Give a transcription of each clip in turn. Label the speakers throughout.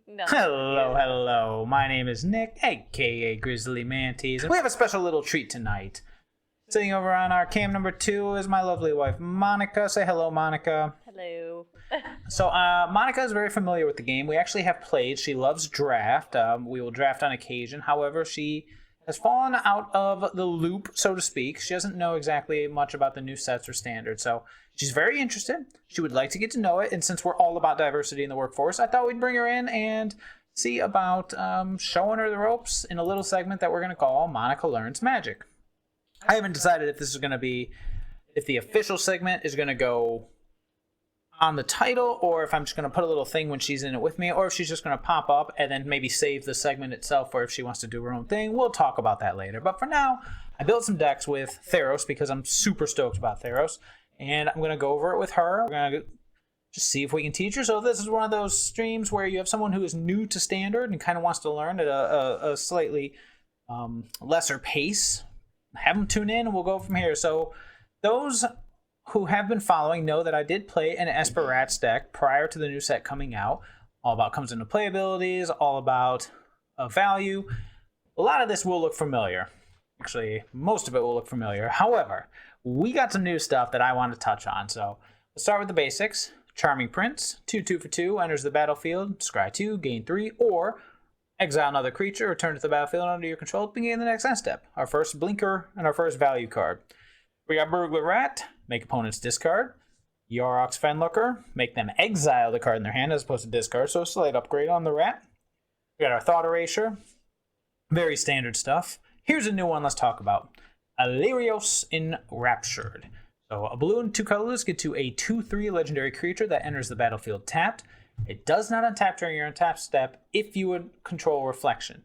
Speaker 1: No.
Speaker 2: Hello. My name is Nick, aka Grizzly Mantis, and we have a special little treat tonight. Sitting over on our cam number 2 is my lovely wife, Monica. Say hello, Monica.
Speaker 1: Hello.
Speaker 2: So, Monica is very familiar with the game. We actually have played. She loves draft. We will draft on occasion. However, she has fallen out of the loop, so to speak. She doesn't know exactly much about the new sets or standards, so she's very interested. She would like to get to know it, and since we're all about diversity in the workforce, I thought we'd bring her in and see about showing her the ropes in a little segment that we're going to call Monica Learns Magic. I haven't decided if this is going to be, if the official segment is going to go on the title, or if I'm just going to put a little thing when she's in it with me, or if she's just going to pop up and then maybe save the segment itself, or if she wants to do her own thing. We'll talk about that later. But for now, I built some decks with Theros because I'm super stoked about Theros, and I'm going to go over it with her. We're going to just see if we can teach her. So this is one of those streams where you have someone who is new to Standard and kind of wants to learn at a slightly lesser pace. Have them tune in and we'll go from here. So those who have been following know that I did play an EspeRats deck prior to the new set coming out. All about comes into play abilities, all about value. A lot of this will look familiar. Actually, most of it will look familiar. However, we got some new stuff that I want to touch on. So let's start with the basics. Charming Prince, 2/2 for 2, enters the battlefield, scry 2, gain 3, or exile another creature, return to the battlefield under your control, begin the next end step. Our first blinker and our first value card. We got Burglar Rat, make opponents discard. Yorick's Fenlooker, make them exile the card in their hand as opposed to discard, so a slight upgrade on the rat. We got our Thought Erasure, very standard stuff. Here's a new one let's talk about. Theros Enraptured. So a blue and 2 colorless get to a 2/3 legendary creature that enters the battlefield tapped. It does not untap during your untap step if you would control Reflection.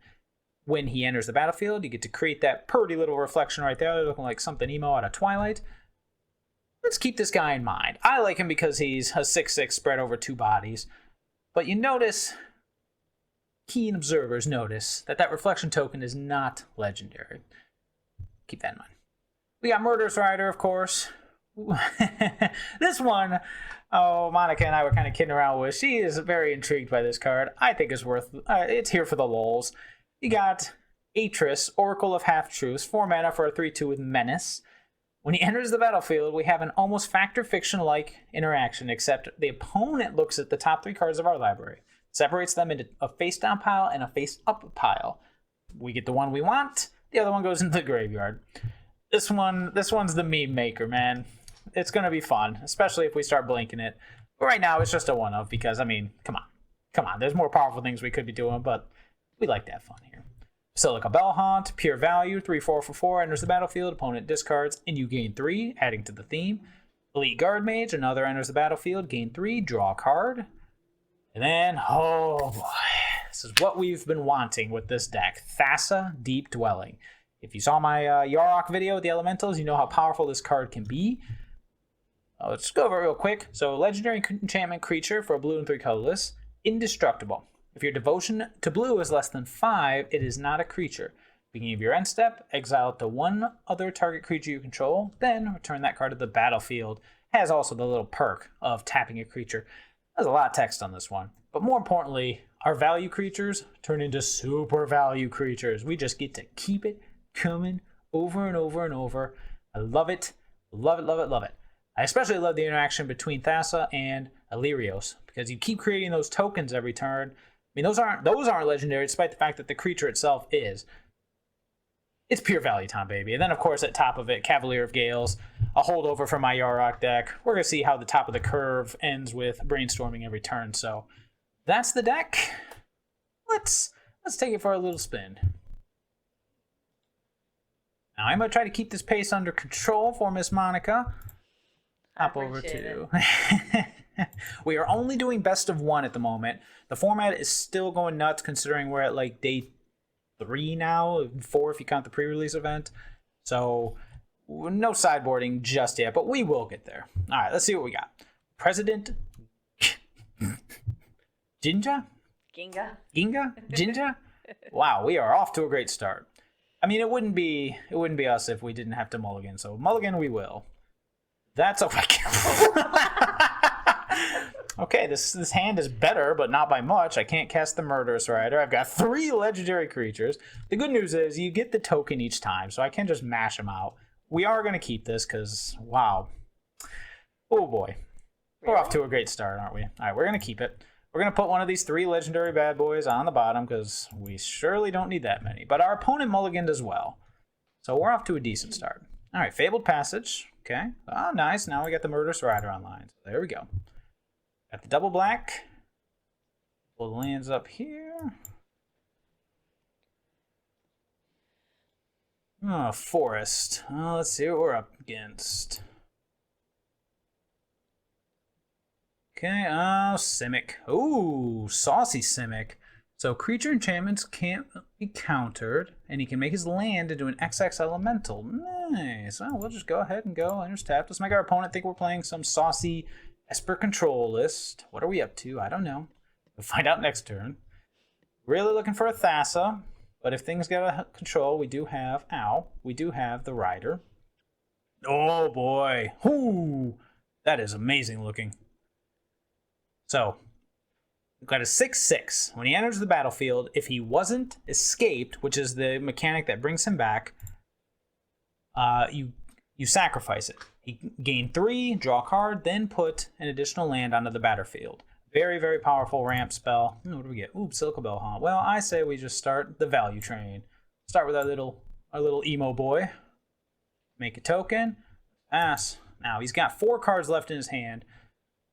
Speaker 2: When he enters the battlefield, you get to create that pretty little reflection right there, looking like something emo out of Twilight. Let's keep this guy in mind. I like him because he's a 6/6 spread over 2 bodies. But you notice, keen observers notice, that reflection token is not legendary. Keep that in mind. We got Murderous Rider, of course. This one, Monica and I were kind of kidding around with. She is very intrigued by this card. I think it's worth, it's here for the lulz. You got Atris, Oracle of Half-Truths, 4 mana for a 3/2 with Menace. When he enters the battlefield, we have an almost Fact or Fiction-like interaction, except the opponent looks at the top 3 cards of our library, separates them into a face-down pile and a face-up pile. We get the one we want, the other one goes into the graveyard. This one's the meme maker, man. It's going to be fun, especially if we start blinking it. But right now, it's just a one-of because, I mean, come on. There's more powerful things we could be doing, but we like to have fun here. Basilica Bellhaunt, pure value, 3/4 for 4, enters the battlefield, opponent discards, and you gain 3, adding to the theme. Elite Guard Mage, another enters the battlefield, gain 3, draw a card. And then, oh boy, this is what we've been wanting with this deck. Thassa, Deep Dwelling. If you saw my Yorick video with the Elementals, you know how powerful this card can be. Let's go over it real quick. So, legendary enchantment creature for a blue and 3 colorless. Indestructible. If your devotion to blue is less than 5, it is not a creature. Beginning of your end step, exile it to one other target creature you control, then return that card to the battlefield. Has also the little perk of tapping a creature. There's a lot of text on this one. But more importantly, our value creatures turn into super value creatures. We just get to keep it coming over and over and over. I love it. Love it, love it, love it. I especially love the interaction between Thassa and Illyrios because you keep creating those tokens every turn. I mean, those aren't legendary, despite the fact that the creature itself is. It's pure value time, baby. And then, of course, at top of it, Cavalier of Gales, a holdover from my Yorick deck. We're going to see how the top of the curve ends with brainstorming every turn. So that's the deck. Let's take it for a little spin. Now, I'm going to try to keep this pace under control for Miss Monica. Hop over to... We are only doing best of 1 at the moment. The format is still going nuts considering we're at like day 3 now, 4 if you count the pre-release event. So no sideboarding just yet, but we will get there. All right, let's see what we got. President Ginga? Ginga? Wow, we are off to a great start. I mean, it wouldn't be us if we didn't have to mulligan. So mulligan we will. That's okay. Okay, this hand is better, but not by much. I can't cast the Murderous Rider. I've got 3 legendary creatures. The good news is you get the token each time, so I can just mash them out. We are going to keep this because, wow. Oh boy. We're off to a great start, aren't we? All right, we're going to keep it. We're going to put one of these 3 legendary bad boys on the bottom because we surely don't need that many. But our opponent mulliganed as well. So we're off to a decent start. All right, Fabled Passage. Okay. Oh, nice. Now we got the Murderous Rider online. So there we go. Got the double black. Pull the lands up here. Oh, Forest. Oh, let's see what we're up against. Okay, oh, Simic. Ooh, saucy Simic. So creature enchantments can't be countered, and he can make his land into an XX elemental. Nice. Well, we'll just go ahead and go. Enters tapped. Let's make our opponent think we're playing some saucy Esper control list. What are we up to? I don't know. We'll find out next turn. Really looking for a Thassa, but if things get out of control, we do have the Rider. Oh boy. Ooh, that is amazing looking. So, we've got a 6/6. When he enters the battlefield, if he wasn't escaped, which is the mechanic that brings him back, you sacrifice it. He gain 3, draw a card, then put an additional land onto the battlefield. Very, very powerful ramp spell. What do we get? Ooh, Silica Bell, huh? Well, I say we just start the value train. Start with our little emo boy. Make a token. Pass. Now, he's got 4 cards left in his hand.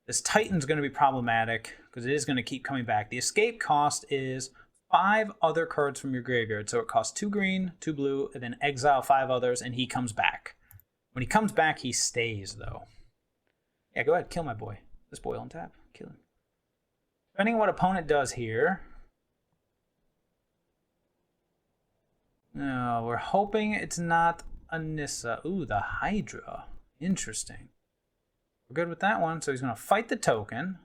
Speaker 2: This Titan's going to be problematic because it is going to keep coming back. The escape cost is 5 other cards from your graveyard. So it costs 2 green, 2 blue, and then exile 5 others, and he comes back. When he comes back, he stays, though. Yeah, go ahead. Kill my boy. This boy on tap. Kill him. Depending on what opponent does here. No, we're hoping it's not a Nissa. Ooh, the Hydra. Interesting. We're good with that one. So he's going to fight the token.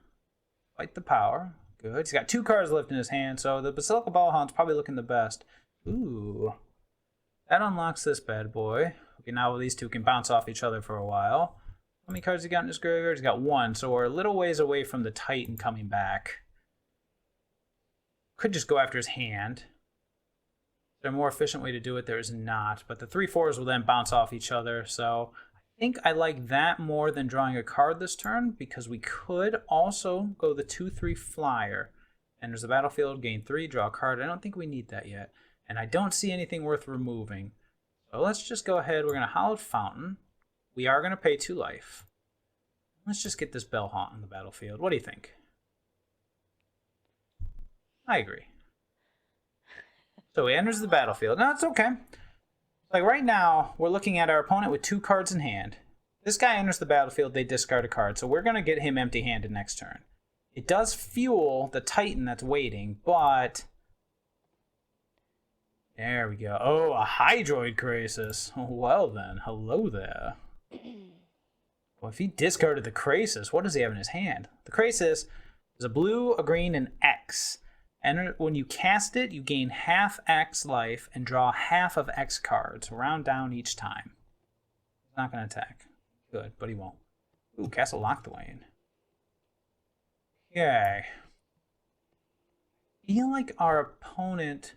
Speaker 2: Fight the power. Good. He's got 2 cards left in his hand, so the Basilica Ballhound's probably looking the best. Ooh. That unlocks this bad boy. Okay, now these 2 can bounce off each other for a while. How many cards he got in his graveyard? He's got 1, so we're a little ways away from the Titan coming back. Could just go after his hand. Is there a more efficient way to do it? There is not, but the 3/4s will then bounce off each other, so I think I like that more than drawing a card this turn, because we could also go the 2/3 flyer. Enters the battlefield, gain 3, draw a card. I don't think we need that yet. And I don't see anything worth removing. So let's just go ahead. We're going to Hallowed Fountain. We are going to pay 2 life. Let's just get this Bellhaunt on the battlefield. What do you think? I agree. So he enters the battlefield. No, it's okay. Like right now, we're looking at our opponent with 2 cards in hand. This guy enters the battlefield, they discard a card, so we're going to get him empty-handed next turn. It does fuel the Titan that's waiting, but... There we go. Oh, a Hydroid Krasis. Well then, hello there. Well, if he discarded the Krasis, what does he have in his hand? The Krasis is a blue, a green, and X. And when you cast it, you gain half X life and draw half of X cards. Round down each time. He's not going to attack. Good, but he won't. Ooh, Castle Locthwain. Okay. I feel like our opponent...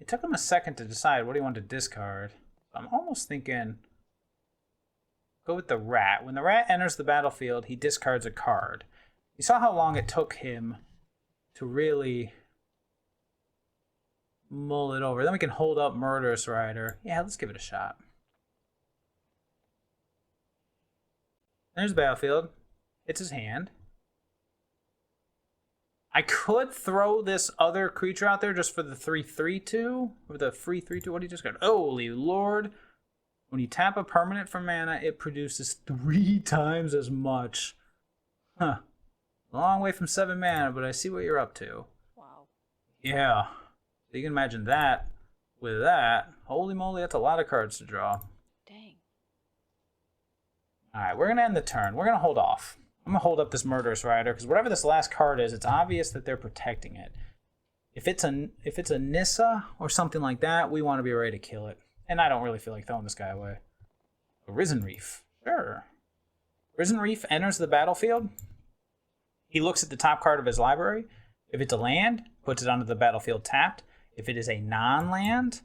Speaker 2: It took him a second to decide what he wanted to discard. I'm almost thinking... Go with the Rat. When the Rat enters the battlefield, he discards a card. You saw how long it took him to really mull it over. Then we can hold up Murderous Rider. Yeah, let's give it a shot. There's the battlefield. It's his hand. I could throw this other creature out there just for the 3/3/2. Or the free 3/2. What did he just got? Holy Lord. When you tap a permanent for mana, it produces 3 times as much. Huh. Long way from 7 mana, but I see what you're up to.
Speaker 1: Wow.
Speaker 2: Yeah. So you can imagine that with that. Holy moly, that's a lot of cards to draw.
Speaker 1: Dang.
Speaker 2: Alright, we're going to end the turn. We're going to hold off. I'm going to hold up this Murderous Rider, because whatever this last card is, it's obvious that they're protecting it. If it's a Nissa or something like that, we want to be ready to kill it. And I don't really feel like throwing this guy away. A Risen Reef. Sure. Risen Reef enters the battlefield. He looks at the top card of his library. If it's a land, puts it onto the battlefield tapped. If it is a non-land,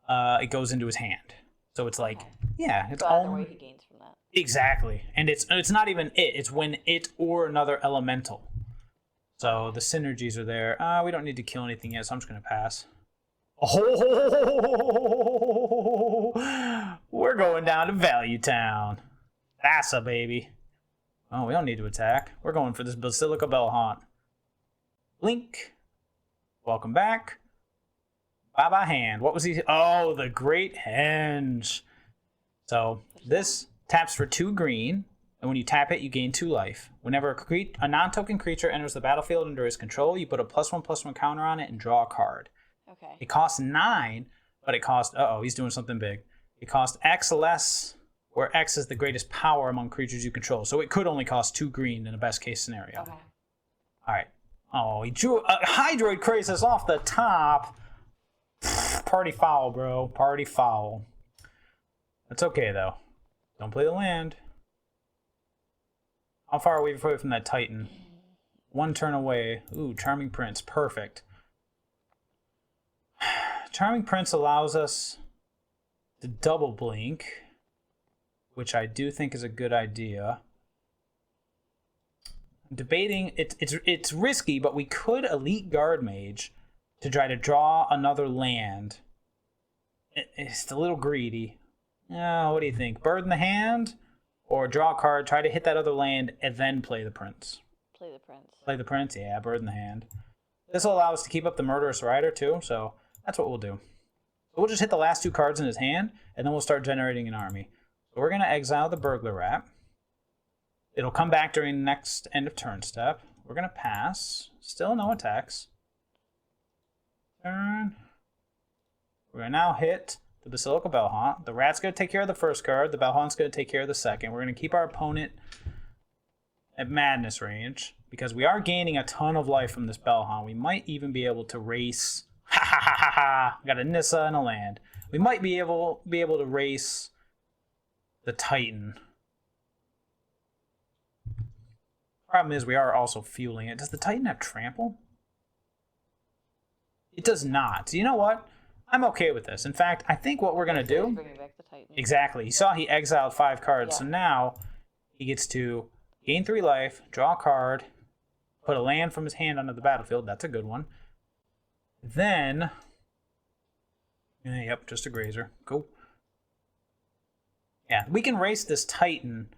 Speaker 2: it goes into his hand. So it's like, yeah, it's
Speaker 1: all. Either way, he gains from that.
Speaker 2: Exactly, and it's not even it. It's when it or another elemental. So the synergies are there. We don't need to kill anything yet, so I'm just gonna pass. Oh, we're going down to Value Town. Thassa, baby. Oh, we don't need to attack. We're going for this Basilica Bellhaunt. Blink. Welcome back. Bye-bye hand. What was he? Oh, the Great Henge. So this taps for 2 green, and when you tap it, you gain 2 life. Whenever a non-token creature enters the battlefield under his control, you put a +1/+1 counter on it and draw a card.
Speaker 1: Okay.
Speaker 2: It costs 9, but it costs... Uh-oh, he's doing something big. It costs X less, where X is the greatest power among creatures you control. So it could only cost 2 green in a best-case scenario.
Speaker 1: Okay.
Speaker 2: All right. Oh, he drew a Hydroid Krasis off the top. Party foul, bro. Party foul. That's okay, though. Don't play the land. How far are we away from that Titan? 1 turn away. Ooh, Charming Prince. Perfect. Charming Prince allows us to double blink, which I do think is a good idea. I'm debating, it's risky, but we could Elite Guard Mage to try to draw another land. It's a little greedy. What do you think? Bird in the hand? Or draw a card, try to hit that other land, and then play the Prince?
Speaker 1: Play the Prince.
Speaker 2: Play the Prince? Yeah, bird in the hand. This will allow us to keep up the Murderous Rider, too, so that's what we'll do. So we'll just hit the last 2 cards in his hand, and then we'll start generating an army. So we're going to exile the Burglar Rat. It'll come back during the next end of turn step. We're going to pass. Still no attacks. Turn. We're going to now hit the Basilica Bellhaunt. The Rat's going to take care of the first card. The Bellhaunt's going to take care of the second. We're going to keep our opponent at madness range because we are gaining a ton of life from this Bellhaunt. We might even be able to race. Ha ha ha ha ha! Got a Nissa and a land. We might be able to race the Titan. Problem is, we are also fueling it. Does the Titan have trample? It does not. So you know what? I'm okay with this. In fact, I think what we're going to do...
Speaker 1: Bringing back the Titan.
Speaker 2: Exactly. You saw he exiled 5 cards,
Speaker 1: Yeah.
Speaker 2: so now he gets to gain 3 life, draw a card, put a land from his hand onto the battlefield. That's a good one. Then... yep, just a grazer. Cool. Yeah, we can race this Titan,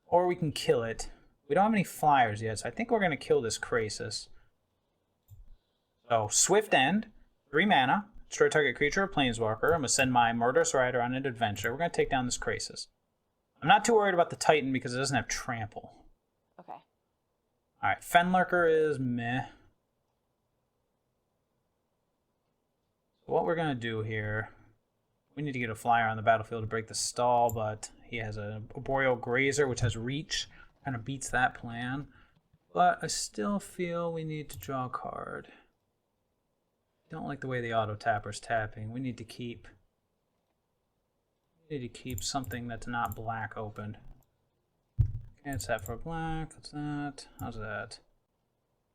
Speaker 2: or we can kill it. We don't have any flyers yet, so I think we're going to kill this Krasis. So, Swift End, 3 mana, destroy target creature or planeswalker. I'm going to send my Murderous Rider on an adventure. We're going to take down this Krasis. I'm not too worried about the Titan because it doesn't have trample.
Speaker 1: Okay.
Speaker 2: Alright, Fenlurker is meh. What we're going to do here, we need to get a flyer on the battlefield to break the stall, but he has a Boreal Grazer, which has reach. Kind of beats that plan. But I still feel we need to draw a card. Don't like the way the auto tapper's tapping. We need to keep something that's not black open. Okay, it's that for black. What's that? How's that?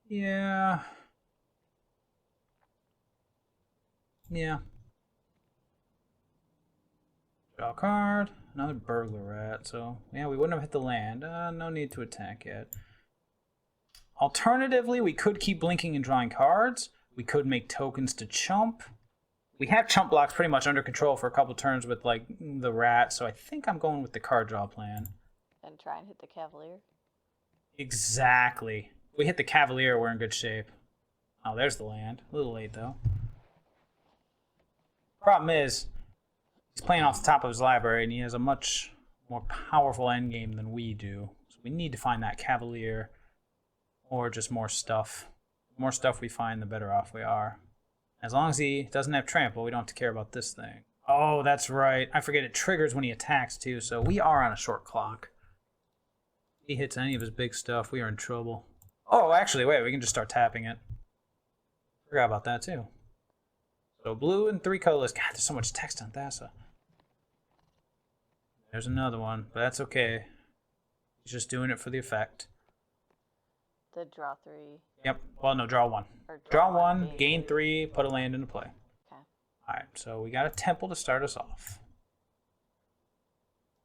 Speaker 2: Yeah. Yeah. Draw a card. Another Burglar Rat. So, yeah, we wouldn't have hit the land. No need to attack yet. Alternatively, we could keep blinking and drawing cards. We could make tokens to chump. We have chump blocks pretty much under control for a couple turns with, like, the rat, so I think I'm going with the card draw plan.
Speaker 1: And try and hit the Cavalier.
Speaker 2: Exactly. If we hit the Cavalier, we're in good shape. Oh, there's the land. A little late, though. Problem is, he's playing off the top of his library, and he has a much more powerful endgame than we do. So we need to find that Cavalier, or just more stuff. The more stuff we find, the better off we are. As long as he doesn't have trample, we don't have to care about this thing. Oh, that's right. I forget it triggers when he attacks, too, so we are on a short clock. If he hits any of his big stuff, we are in trouble. Oh, actually, wait, we can just start tapping it. Forgot about that, too. So blue and 3 colorless. God, there's so much text on Thassa. There's another one, but that's okay. He's just doing it for the effect.
Speaker 1: The draw 3.
Speaker 2: Yep. Well, no, draw 1.
Speaker 1: Or
Speaker 2: Draw 1, gain 3, put a land into play.
Speaker 1: Okay.
Speaker 2: Alright, so we got a temple to start us off.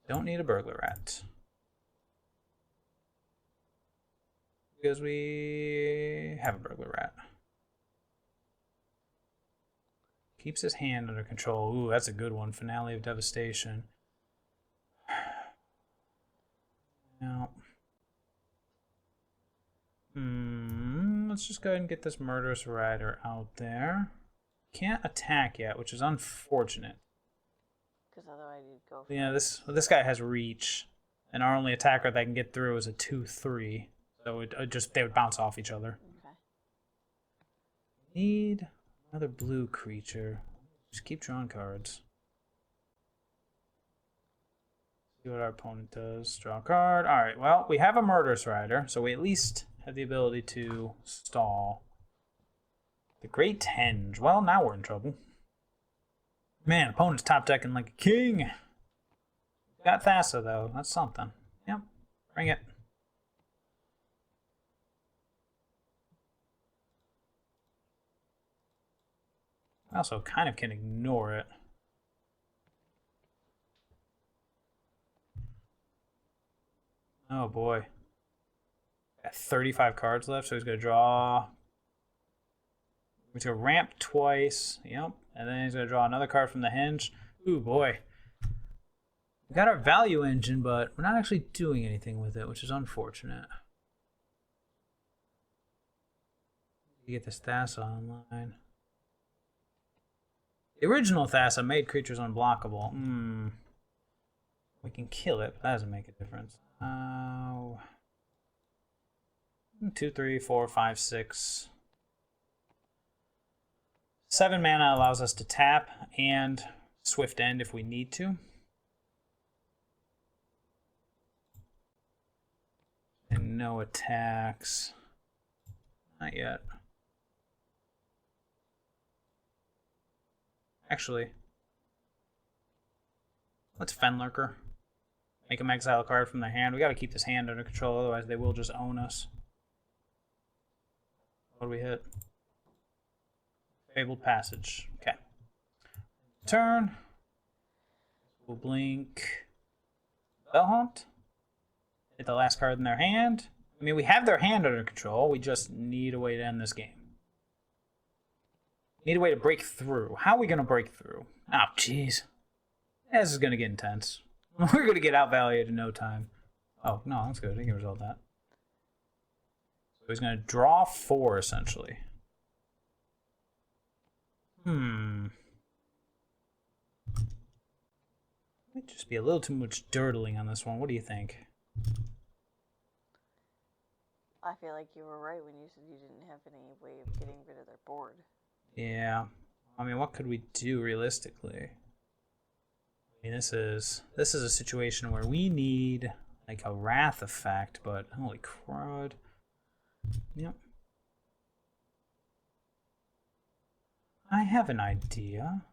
Speaker 2: Don't need a burglar rat. Because we have a burglar rat. Keeps his hand under control. Ooh, that's a good one. Finale of Devastation. Now, let's just go ahead and get this Murderous Rider out there. Can't attack yet, which is unfortunate.
Speaker 1: Because otherwise you'd go for
Speaker 2: Yeah, this guy has reach, and our only attacker that can get through is a 2/3. So they would bounce off each other.
Speaker 1: Okay.
Speaker 2: Need another blue creature. Just keep drawing cards. See what our opponent does. Draw a card. Alright, well, we have a Murderous Rider, so we at least have the ability to stall. The Great Henge. Well, now we're in trouble. Man, opponent's top decking like a king. Got Thassa, though. That's something. Yep, bring it. I also kind of can ignore it. Oh boy. Got 35 cards left, so he's going to draw. He's going to ramp twice. Yep. And then he's going to draw another card from the Henge. Ooh boy. We got our value engine, but we're not actually doing anything with it, which is unfortunate. You get this Thassa online. The original Thassa made creatures unblockable. We can kill it, but that doesn't make a difference. 2, 3, 4, 5, 6. 7 mana allows us to tap and Swift End if we need to. And no attacks. Not yet. Actually, let's Fenlurker. Make them exile a card from their hand. We gotta keep this hand under control, otherwise they will just own us. What do we hit? Fabled Passage. Okay. Turn. We'll blink. Bellhaunt. Hit the last card in their hand. I mean, we have their hand under control. We just need a way to end this game. Need a way to break through. How are we going to break through? Oh, jeez. This is going to get intense. We're going to get outvalued in no time. Oh, no, that's good. I can resolve that. So he's going to draw 4, essentially. Might just be a little too much dirtling on this one. What do you think?
Speaker 1: I feel like you were right when you said you didn't have any way of getting rid of their board.
Speaker 2: Yeah. I mean, what could we do realistically? I mean, this is a situation where we need like a wrath effect, but holy crud. Yep. I have an idea.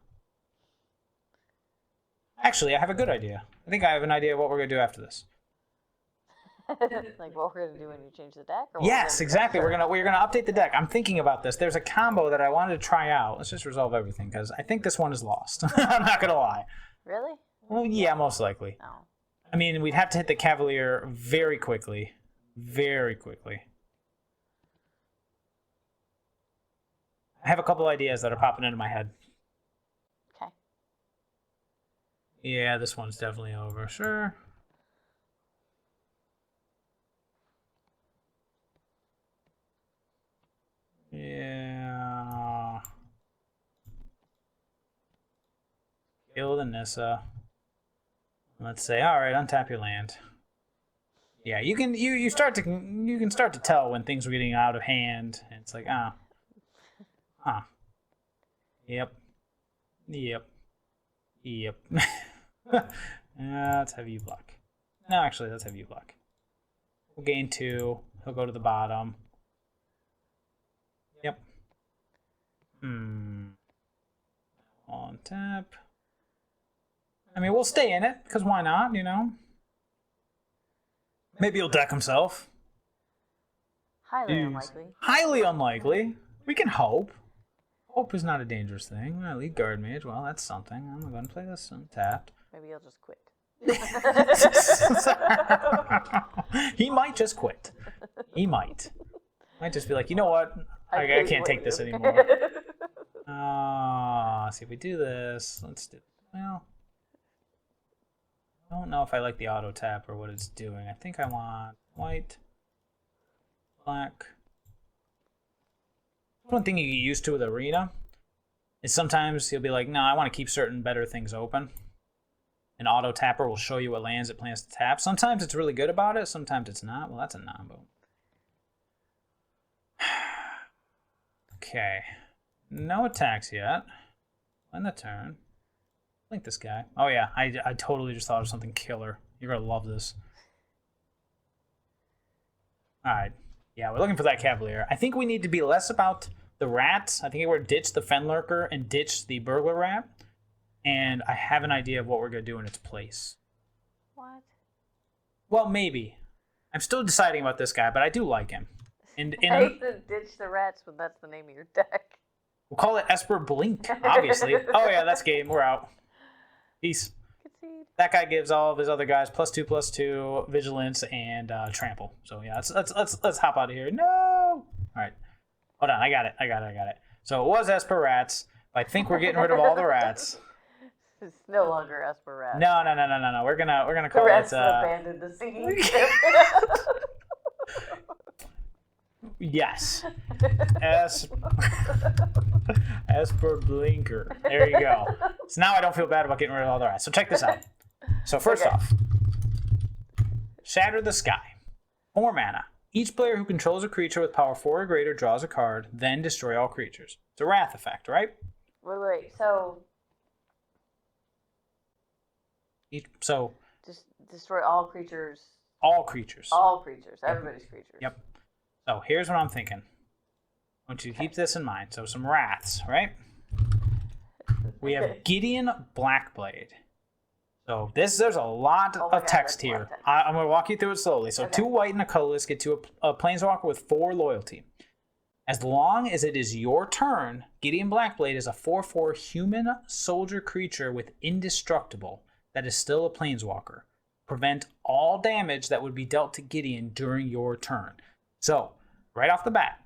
Speaker 2: Actually, I have a good idea. I think I have an idea of what we're going to do after this.
Speaker 1: Like what we're gonna do when you change the deck? Or what
Speaker 2: Yes, exactly. We're gonna update the deck. I'm thinking about this. There's a combo that I wanted to try out. Let's just resolve everything because I think this one is lost. I'm not gonna lie.
Speaker 1: Really?
Speaker 2: Well, yeah, most likely.
Speaker 1: No.
Speaker 2: I mean, we'd have to hit the Cavalier very quickly. Very quickly. I have a couple ideas that are popping into my head.
Speaker 1: Okay.
Speaker 2: Yeah, this one's definitely over. Sure. Yeah. Kill the Nissa. Let's say, all right, untap your land. Yeah, you can start to tell when things are getting out of hand. And it's like, Yep. Let's have you block. No, actually, let's have you block. We'll gain 2. He'll go to the bottom. Yep. On tap. I mean, we'll stay in it, because why not, you know? Maybe he'll deck himself.
Speaker 1: Highly unlikely.
Speaker 2: Highly unlikely. We can hope. Hope is not a dangerous thing. Lead guard mage. Well, that's something. I'm going to play this untapped.
Speaker 1: Maybe he'll just quit.
Speaker 2: He might just quit. He might just be like, you know what? I can't take this anymore. See if we do this. Let's do. Well, I don't know if I like the auto tap or what it's doing. I think I want white, black. One thing you get used to with Arena is sometimes you'll be like, no, I want to keep certain better things open. An auto tapper will show you what lands it plans to tap. Sometimes it's really good about it, sometimes it's not. Well, that's a non-boom. Okay. No attacks yet. End the turn. Blink this guy. Oh yeah, I totally just thought of something killer. You're gonna love this. Alright. Yeah, we're looking for that Cavalier. I think we need to be less about the rats. I think we're ditch the Fenlurker and ditch the Burglar Rat. And I have an idea of what we're going to do in its place.
Speaker 1: What?
Speaker 2: Well, maybe. I'm still deciding about this guy, but I do like him. And
Speaker 1: I hate to ditch the rats, but that's the name of your deck.
Speaker 2: We'll call it Esper Blink, obviously. Oh yeah, that's game. We're out. Peace.
Speaker 1: Concede.
Speaker 2: That guy gives all of his other guys +2/+2, vigilance, and trample. So yeah, let's hop out of here. No. All right. Hold on. I got it. So it was EspeRats. I think we're getting rid of all the rats.
Speaker 1: It's no longer EspeRats.
Speaker 2: No. We're gonna call
Speaker 1: the rats
Speaker 2: it.
Speaker 1: Abandoned the scene.
Speaker 2: Yes. Esper Blinker. There you go. So now I don't feel bad about getting rid of all the rats. So check this out. So first off, Shatter the Sky. 4 mana. Each player who controls a creature with power 4 or greater draws a card, then destroy all creatures. It's a wrath effect, right?
Speaker 1: Wait. So just destroy all creatures.
Speaker 2: All creatures.
Speaker 1: All creatures. Everybody's creatures.
Speaker 2: Yep. So here's what I'm thinking. I want you to keep this in mind. So some wraths, right? We have Gideon Blackblade. So there's a lot of text here. I'm going to walk you through it slowly. So 2 white and a colorless get to a planeswalker with 4 loyalty. As long as it is your turn, Gideon Blackblade is a 4/4 human soldier creature with indestructible that is still a planeswalker. Prevent all damage that would be dealt to Gideon during your turn. So, right off the bat,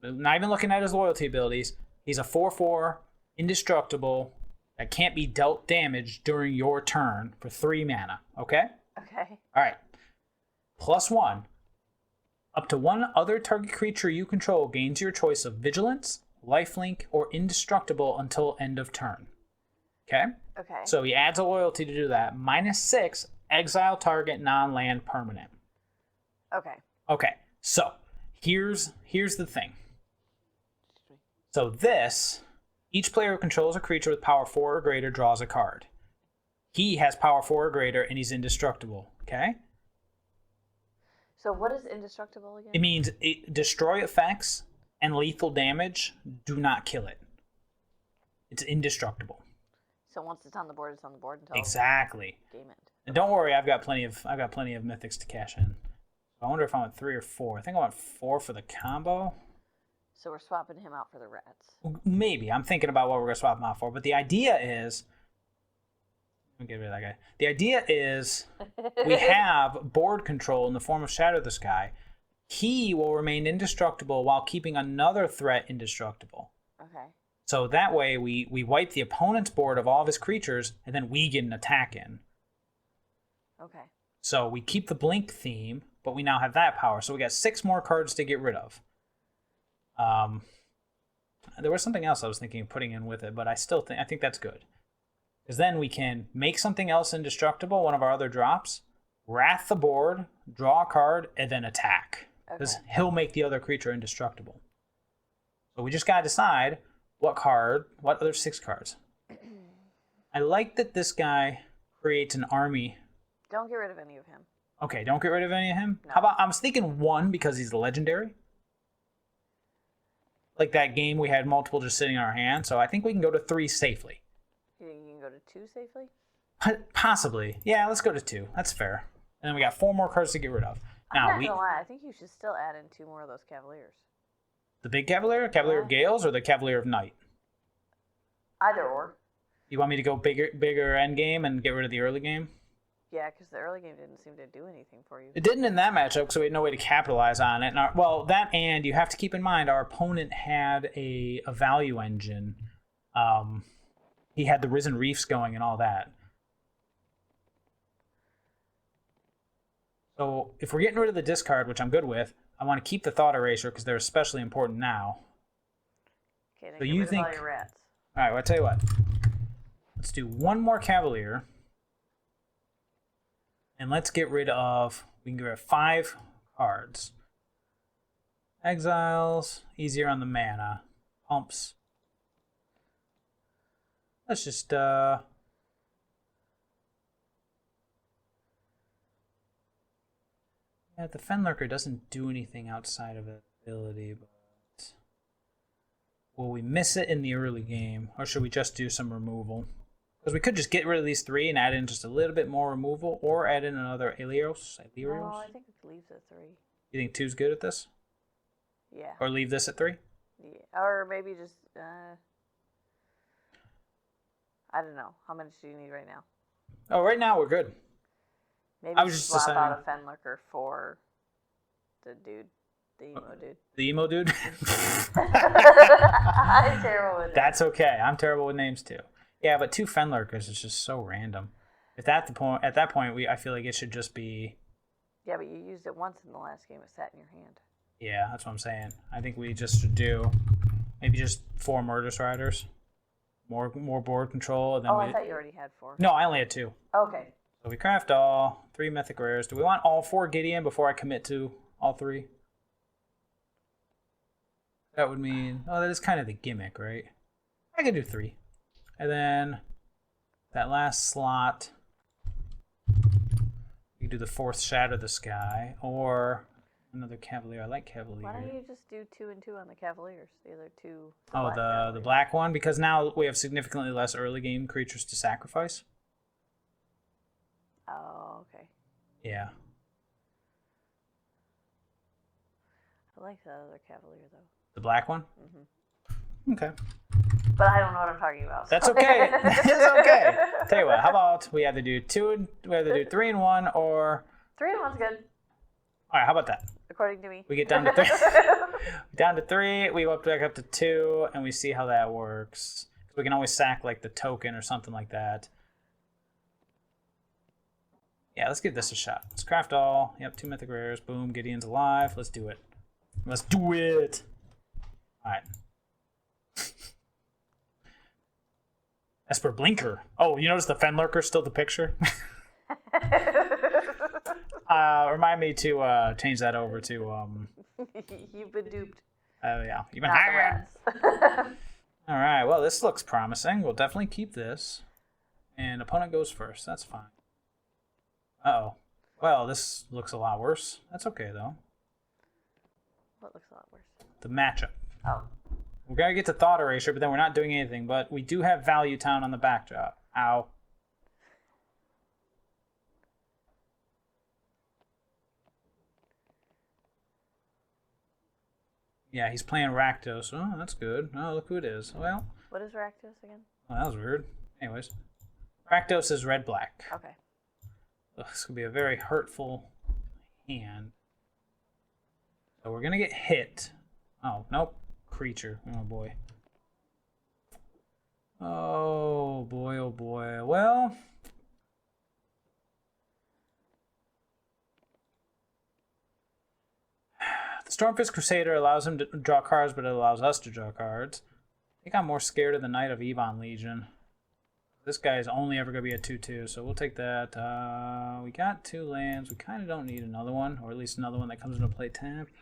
Speaker 2: not even looking at his loyalty abilities, he's a 4/4 indestructible that can't be dealt damage during your turn for 3 mana. Okay?
Speaker 1: Okay.
Speaker 2: All right. +1. Up to 1 other target creature you control gains your choice of Vigilance, Lifelink, or Indestructible until end of turn. Okay?
Speaker 1: Okay.
Speaker 2: So he adds a loyalty to do that. -6, exile target non-land permanent.
Speaker 1: Okay.
Speaker 2: Okay, so here's the thing. So this, each player who controls a creature with power 4 or greater draws a card. He has power 4 or greater and he's indestructible, okay?
Speaker 1: So what is indestructible again?
Speaker 2: It means destroy effects and lethal damage do not kill it. It's indestructible.
Speaker 1: So once it's on the board, it's on the board until
Speaker 2: Exactly.
Speaker 1: game end.
Speaker 2: And don't worry, I've got plenty of mythics to cash in. I wonder if I went 3 or 4. I think I went 4 for the combo.
Speaker 1: So we're swapping him out for the rats.
Speaker 2: Maybe. I'm thinking about what we're going to swap him out for. But the idea is... Let me get rid of that guy. The idea is we have board control in the form of Shatter the Sky. He will remain indestructible while keeping another threat indestructible.
Speaker 1: Okay.
Speaker 2: So that way we wipe the opponent's board of all of his creatures, and then we get an attack in.
Speaker 1: Okay.
Speaker 2: So we keep the Blink theme, but we now have that power. So we got 6 more cards to get rid of. There was something else I was thinking of putting in with it, but I think that's good. Because then we can make something else indestructible, one of our other drops, wrath the board, draw a card, and then attack. Because he'll make the other creature indestructible. So we just got to decide what other 6 cards. I like that this guy creates an army.
Speaker 1: Don't get rid of any of him.
Speaker 2: Okay, don't get rid of any of him?
Speaker 1: No.
Speaker 2: How about, I was thinking 1 because he's legendary. Like that game, we had multiple just sitting in our hand, so I think we can go to 3 safely.
Speaker 1: You think you can go to 2 safely?
Speaker 2: Possibly. Yeah, let's go to 2. That's fair. And then we got 4 more cards to get rid of.
Speaker 1: I'm not gonna lie. I think you should still add in 2 more of those Cavaliers.
Speaker 2: The big Cavalier? Cavalier of Gales or the Cavalier of Night?
Speaker 1: Either or.
Speaker 2: You want me to go bigger end game and get rid of the early game?
Speaker 1: Yeah, because the early game didn't seem to do anything for you.
Speaker 2: It didn't in that matchup, so we had no way to capitalize on it. And that and you have to keep in mind our opponent had a value engine. He had the Risen Reefs going and all that. So if we're getting rid of the discard, which I'm good with, I want to keep the Thought Eraser because they're especially important now.
Speaker 1: Okay, then
Speaker 2: so
Speaker 1: get
Speaker 2: you
Speaker 1: rid
Speaker 2: think?
Speaker 1: of all your rats.
Speaker 2: All right, well, I'll tell you what. Let's do one more Cavalier. And let's get rid of... We can get rid of 5 cards. Exiles. Easier on the mana. Pumps. Let's just... Yeah, the Fenlurker doesn't do anything outside of ability, but... Will we miss it in the early game? Or should we just do some removal? Because we could just get rid of these 3 and add in just a little bit more removal, or add in another Elios.
Speaker 1: No, I think it leaves at 3.
Speaker 2: You think 2's good at this?
Speaker 1: Yeah.
Speaker 2: Or leave this at 3?
Speaker 1: Yeah. Or maybe just, I don't know. How much do you need right now?
Speaker 2: Oh, right now we're good.
Speaker 1: Maybe
Speaker 2: I was just
Speaker 1: swap
Speaker 2: deciding.
Speaker 1: out a Fenlurker for the dude. The emo dude.
Speaker 2: The emo dude?
Speaker 1: I'm terrible with names.
Speaker 2: That's okay. I'm terrible with names too. Yeah, but 2 Fenlurkers is just so random. At that point, I feel like it should just be...
Speaker 1: Yeah, but you used it once in the last game. It sat in your hand.
Speaker 2: Yeah, that's what I'm saying. I think we just should do maybe just 4 Murderous Riders. More board control. And then
Speaker 1: I thought you already had 4.
Speaker 2: No, I only had 2.
Speaker 1: Okay.
Speaker 2: So we craft all 3 Mythic Rares. Do we want all 4 Gideon before I commit to all 3? That would mean... Oh, that is kind of the gimmick, right? I can do 3. And then that last slot, you can do the 4th Shatter the Sky, or another Cavalier. I like Cavalier.
Speaker 1: Why don't you just do 2 and 2 on the Cavaliers? The other 2.
Speaker 2: The black one? Because now we have significantly less early game creatures to sacrifice.
Speaker 1: Oh, okay.
Speaker 2: Yeah.
Speaker 1: I like the other Cavalier, though.
Speaker 2: The black one?
Speaker 1: Mm-hmm.
Speaker 2: Okay.
Speaker 1: But I don't know what I'm talking about.
Speaker 2: That's okay. It's okay. Tell you what, how about we either do 3 and 1, or
Speaker 1: 3 and 1's good.
Speaker 2: All right, how about that?
Speaker 1: According to me.
Speaker 2: We get down to 3. Down to 3, we go back up to 2, and we see how that works. We can always sack like the token or something like that. Yeah, let's give this a shot. Let's craft all. Yep, 2 Mythic Rares. Boom, Gideon's alive. Let's do it. Let's do it. All right. Esper Blinker. Oh, you notice the Fenlurker's still the picture? Remind me to change that over to...
Speaker 1: You've been duped.
Speaker 2: Oh, yeah. You've been
Speaker 1: Not the
Speaker 2: hired.
Speaker 1: rats.
Speaker 2: All right. Well, this looks promising. We'll definitely keep this. And opponent goes first. That's fine. Uh-oh. Well, this looks a lot worse. That's okay, though.
Speaker 1: What looks a lot worse?
Speaker 2: The matchup.
Speaker 1: Oh.
Speaker 2: We're going to get to Thought Erasure, but then we're not doing anything. But we do have Value Town on the backdrop. Ow. Yeah, he's playing Rakdos. Oh, that's good. Oh, look who it is. Well.
Speaker 1: What is Rakdos again?
Speaker 2: Well, that was weird. Anyways. Rakdos is red-black.
Speaker 1: Okay.
Speaker 2: Ugh, this could be a very hurtful hand. So we're going to get hit. Oh, nope. Creature. Oh, boy. Oh, boy, oh, boy. Well... The Stormfist Crusader allows him to draw cards, but it allows us to draw cards. I think I'm more scared of the Knight of Yvonne Legion. This guy is only ever going to be a 2/2, so we'll take that. We got 2 lands. We kind of don't need another one, or at least another one that comes into play tapped.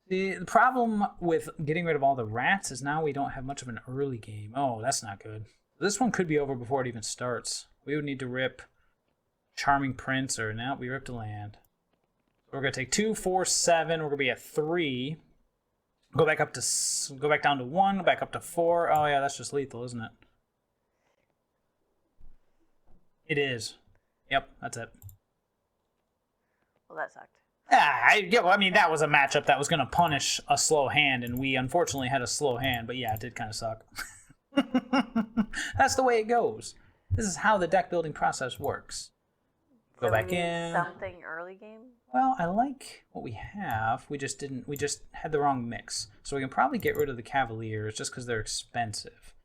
Speaker 2: The problem with getting rid of all the rats is now we don't have much of an early game. Oh, that's not good. This one could be over before it even starts. We would need to rip Charming Prince, or now we ripped a land. We're going to take 2, 4, 7. We're going to be at 3. Go back down to 1, back up to 4. Oh, yeah, that's just lethal, isn't it? It is. Yep, that's it.
Speaker 1: Well, that sucked.
Speaker 2: Yeah, well, I mean, that was a matchup that was going to punish a slow hand, and we unfortunately had a slow hand, but yeah, it did kind of suck. That's the way it goes. This is how the deck building process works. Go
Speaker 1: So
Speaker 2: back
Speaker 1: we need
Speaker 2: in.
Speaker 1: something early game?
Speaker 2: Well, I like what we have. We just had the wrong mix. So we can probably get rid of the Cavaliers just because they're expensive.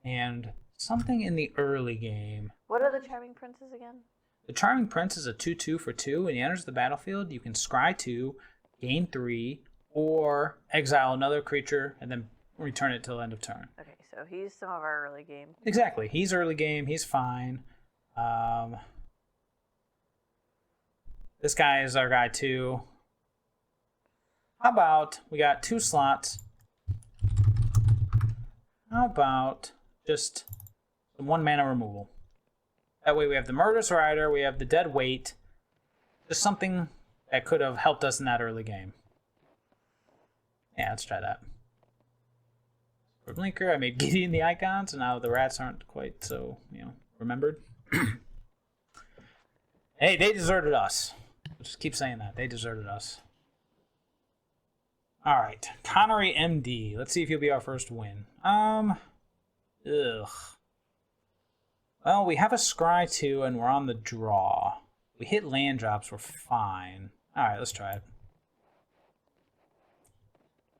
Speaker 2: And something in the early game.
Speaker 1: What are the Charming Princes again?
Speaker 2: The Charming Prince is a 2/2 for 2. When he enters the battlefield, you can scry 2, gain 3, or exile another creature and then return it till end of turn.
Speaker 1: Okay, so he's some of our early game.
Speaker 2: Exactly. He's early game. He's fine. This guy is our guy too. How about we got 2 slots? How about just 1 mana removal? That way we have the Murderous Rider, we have the Dead Weight. Just something that could have helped us in that early game. Yeah, let's try that. For Blinker, I made Gideon the icon, so now the rats aren't quite so, remembered. Hey, they deserted us. We'll just keep saying that. They deserted us. Alright. Connery MD. Let's see if he'll be our first win. Ugh. Well, we have a scry 2 and we're on the draw. We hit land drops, we're fine. Alright, let's try it.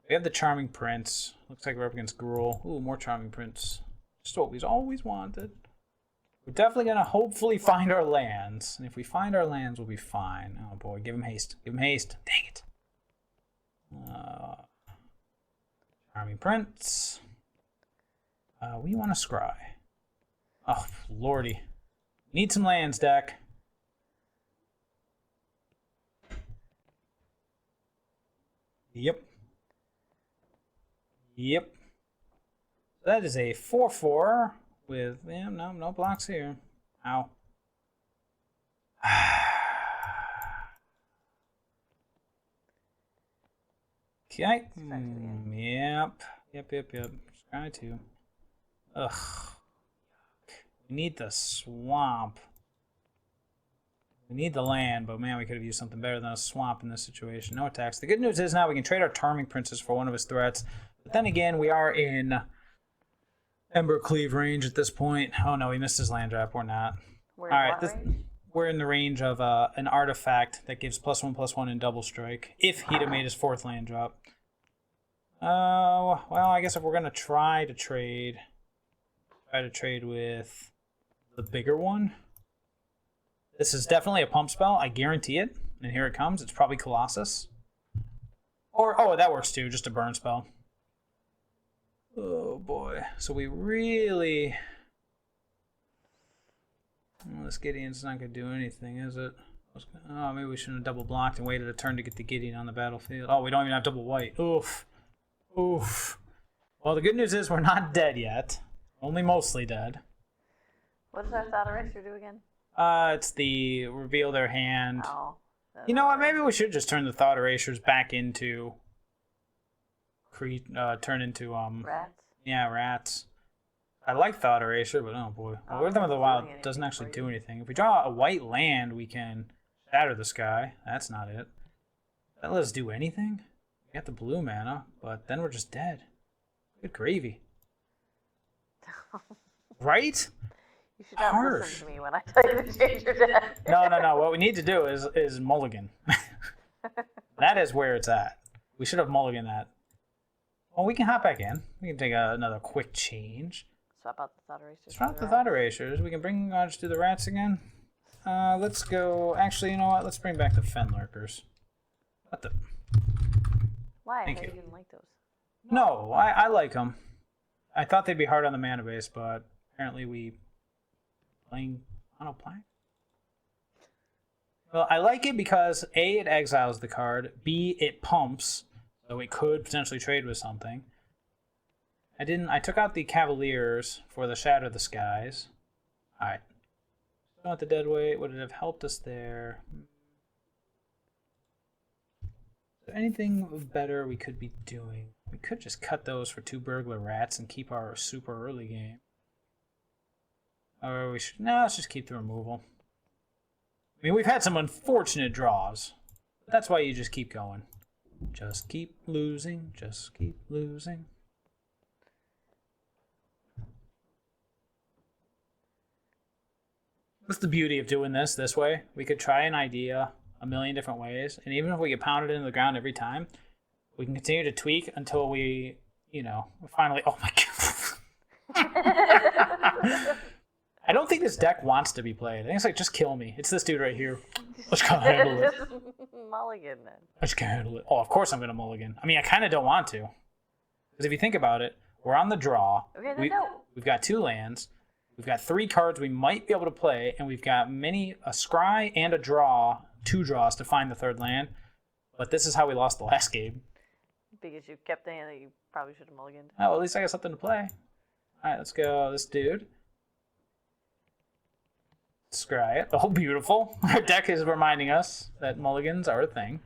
Speaker 2: We have the Charming Prince. Looks like we're up against Gruul. Ooh, more Charming Prince. Just what we've always wanted. We're definitely going to hopefully find our lands. And if we find our lands, we'll be fine. Oh boy, give him haste. Give him haste. Dang it. Charming Prince. We want to scry. Oh, lordy. Need some lands, deck. Yep. Yep. That is a 4/4 with, no blocks here. Ow. Okay. Yep. Try to. Ugh. We need the swamp. We need the land, but man, we could have used something better than a swamp in this situation. No attacks. The good news is now we can trade our Charming Princes for one of his threats. But then again, we are in Ember Cleave range at this point. Oh no, he missed his land drop. We're not. We're in the range of an artifact that gives +1/+1 in double strike. If he'd have made his 4th land drop. Well, I guess if we're gonna try to trade with the bigger one. This is definitely a pump spell. I guarantee it. And here it comes. It's probably Colossus. Or, oh, that works too. Just a burn spell. Oh, boy. So we really... Well, this Gideon's not going to do anything, is it? Oh, maybe we shouldn't have double blocked and waited a turn to get the Gideon on the battlefield. Oh, we don't even have double white. Oof. Oof. Well, the good news is we're not dead yet. Only mostly dead.
Speaker 1: What does our Thought Eraser do again?
Speaker 2: It's the reveal their hand.
Speaker 1: Oh.
Speaker 2: You know what? Maybe we should just turn the Thought Erasers back into... turn into,
Speaker 1: Rats?
Speaker 2: Yeah, rats. I like Thought Eraser, but oh boy. Well, Rhythm of the Wild doesn't actually do anything. If we draw a white land, we can shatter the sky. That's not it. That let us do anything? We got the blue mana, but then we're just dead. Good gravy. Right?
Speaker 1: You should not listen to me when I tell you to change your deck.
Speaker 2: No. What we need to do is mulligan. That is where it's at. We should have mulligan that. Well, we can hop back in. We can take another quick change.
Speaker 1: Swap out the Thought Erasers.
Speaker 2: Swap the Thought Erasers. We can bring just do the rats again. Let's go. Actually, you know what? Let's bring back the Fen Lurkers. What the?
Speaker 1: Why?
Speaker 2: Thank
Speaker 1: I
Speaker 2: you.
Speaker 1: didn't like those.
Speaker 2: No, I like them. I thought they'd be hard on the mana base, but apparently we playing mono black. Well, I like it because A, it exiles the card. B, it pumps, so it could potentially trade with something. I took out the Cavaliers for the Shatter the Skies. Alright. Don't want the dead weight. Would it have helped us there? Is there anything better we could be doing? We could just cut those for 2 burglar rats and keep our super early game. Or we should... No, let's just keep the removal. I mean, we've had some unfortunate draws. That's why you just keep going. Just keep losing. Just keep losing. That's the beauty of doing this way. We could try an idea a million different ways, and even if we get pounded into the ground every time, we can continue to tweak until we, finally. Oh my god! I don't think this deck wants to be played. I think it's like, just kill me. It's this dude right here. I just can't handle it.
Speaker 1: Mulligan then.
Speaker 2: I just can't handle it. Oh, of course I'm gonna mulligan. I mean, I kind of don't want to, because if you think about it, we're on the draw.
Speaker 1: Okay, then no.
Speaker 2: We've got 2 lands. We've got 3 cards we might be able to play, and we've got a scry and a draw, 2 draws to find the 3rd land. But this is how we lost the last game.
Speaker 1: Because you kept the hand that you probably should have mulliganed.
Speaker 2: Oh, well, at least I got something to play. All right, let's go. This dude. Scry it. Oh, beautiful. Our deck is reminding us that mulligans are a thing.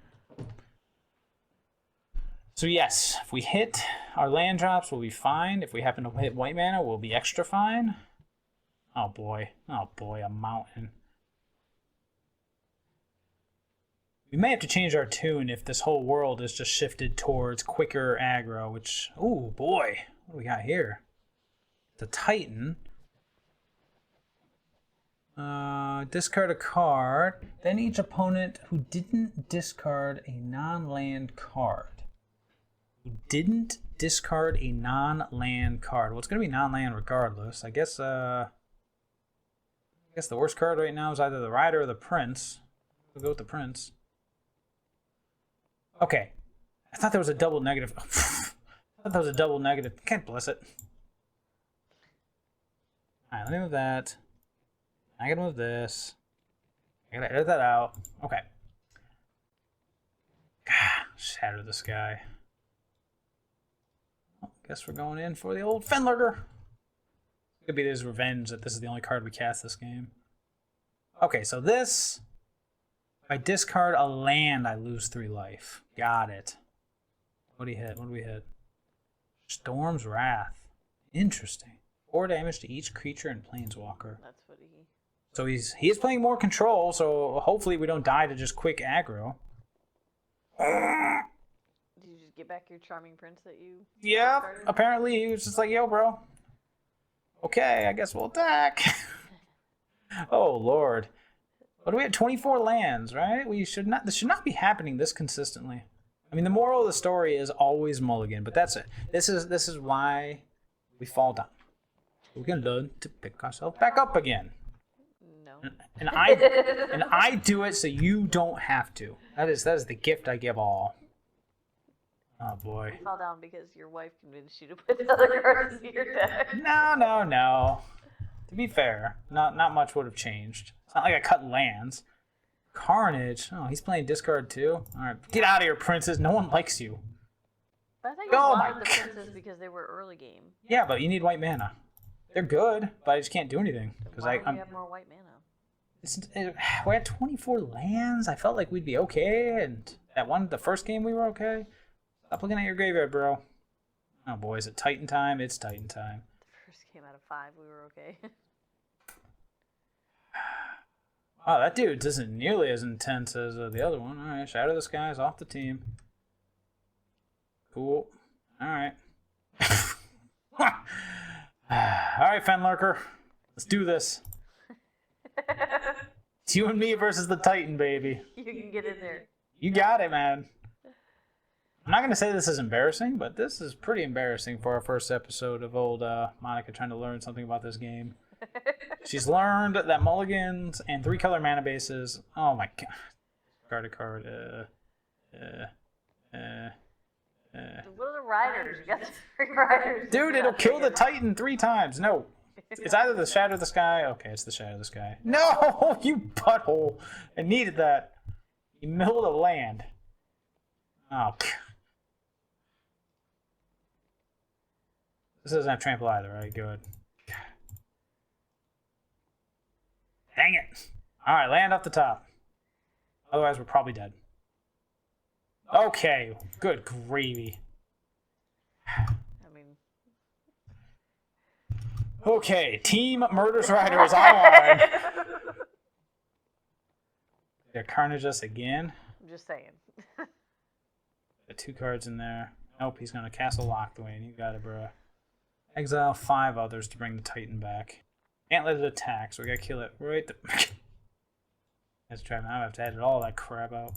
Speaker 2: So yes, if we hit our land drops, we'll be fine. If we happen to hit white mana, we'll be extra fine. Oh boy, a mountain. We may have to change our tune if this whole world is just shifted towards quicker aggro, which, ooh boy, what do we got here? The Titan. Discard a card. Then each opponent who didn't discard a non-land card. Well, it's going to be non-land regardless. I guess the worst card right now is either the Rider or the Prince. We'll go with the Prince. Okay. I thought there was a double negative. Can't bless it. Alright, let me move that. I gotta move this. I gotta edit that out. Okay. Shatter the Sky. Well, guess we're going in for the old Fenlurker. It could be his revenge that this is the only card we cast this game. Okay, so this... If I discard a land, I lose 3 life. Got it. What do we hit? Storm's Wrath. Interesting. 4 damage to each creature and planeswalker.
Speaker 1: That's what he...
Speaker 2: So he is playing more control, so hopefully we don't die to just quick aggro.
Speaker 1: Did you just get back your charming prince that you...
Speaker 2: Yeah,
Speaker 1: started?
Speaker 2: apparently he was just like, yo, bro. Okay, I guess we'll attack. Oh, Lord. What do we have? 24 lands, right? This should not be happening this consistently. I mean, the moral of the story is always mulligan, but that's it. This is why we fall down. We can learn to pick ourselves back up again.
Speaker 1: No.
Speaker 2: And I do it so you don't have to. That is the gift I give all. Oh boy.
Speaker 1: You fell down because your wife convinced you to put the other cards in your deck.
Speaker 2: No. To be fair, not much would have changed. It's not like I cut lands. Carnage. Oh, he's playing discard too? Alright. Get out of here, Princess. No one likes you.
Speaker 1: But I think you wanted the princes because they were early game.
Speaker 2: Yeah, but you need white mana. They're good, but I just can't do anything. Because
Speaker 1: Why would you have more white mana?
Speaker 2: We're at 24 lands. I felt like we'd be okay, and the first game we were okay. Stop looking at your graveyard, bro. Oh boy, is it Titan time? It's Titan time.
Speaker 1: The first game out of 5, we were okay.
Speaker 2: Oh, that dude isn't nearly as intense as the other one. Alright, Shadow the Sky is off the team. Cool. Alright. Alright, Fenlurker. Let's do this. It's you and me versus the Titan, baby.
Speaker 1: You can get in there.
Speaker 2: You got it, man. I'm not going to say this is embarrassing, but this is pretty embarrassing for our first episode of old Monica trying to learn something about this game. She's learned that mulligans and 3-color mana bases. Oh my god. Card a card.
Speaker 1: What are the riders? You got the 3 riders.
Speaker 2: Dude, it'll kill the Titan 3 times. No. It's either the Shadow of the Sky. Okay, it's the Shadow of the Sky. No, you butthole. I needed that. You milled a land. Oh. This doesn't have trample either, right? Good. Dang it. Alright, land off the top. Otherwise, we're probably dead. Okay, good gravy.
Speaker 1: I mean...
Speaker 2: Okay, Team Murders Rider is online. They're carnage us again.
Speaker 1: I'm just saying.
Speaker 2: Got 2 cards in there. Nope, he's gonna Castle Lockthwain. You got it, bro. Exile 5 others to bring the Titan back. Can't let it attack, so we gotta kill it right the... Let's try now. I have to edit all that crap out.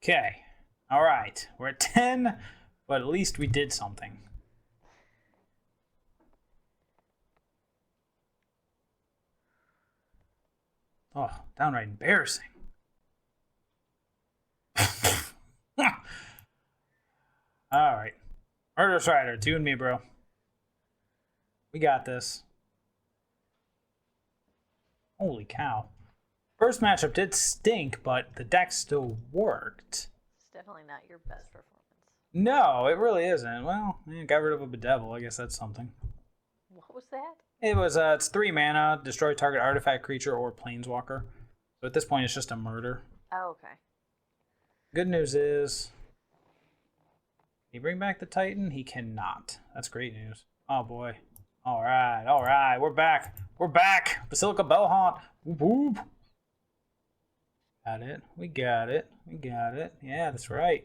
Speaker 2: Okay. Alright. We're at 10, but at least we did something. Oh, downright embarrassing. Alright. Murderous Rider, 2 and me, bro. We got this. Holy cow. First matchup did stink, but the deck still worked.
Speaker 1: It's definitely not your best performance.
Speaker 2: No, it really isn't. Well, got rid of a bedevil. I guess that's something.
Speaker 1: What was that?
Speaker 2: It was, it's 3 mana, destroy target artifact, creature, or planeswalker. So at this point, it's just a murder.
Speaker 1: Oh, okay.
Speaker 2: Good news is... Can he bring back the Titan? He cannot. That's great news. Oh, boy. Alright. We're back. We're back. Basilica Bellhaunt. Whoop, whoop. Got it. We got it. We got it. Yeah, that's right.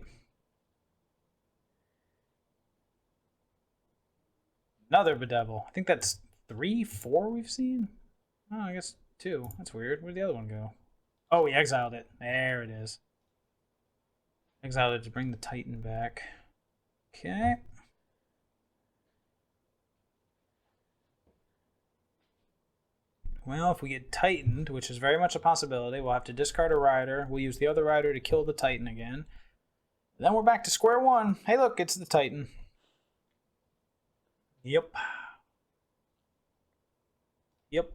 Speaker 2: Another bedevil. I think that's 3, 4 we've seen? Oh, I guess 2. That's weird. Where'd the other one go? Oh, we exiled it. There it is. Exiled it to bring the Titan back. Okay. Well, if we get Titaned, which is very much a possibility, we'll have to discard a rider. We'll use the other rider to kill the Titan again. Then we're back to square one. Hey, look, it's the Titan. Yep. Yep.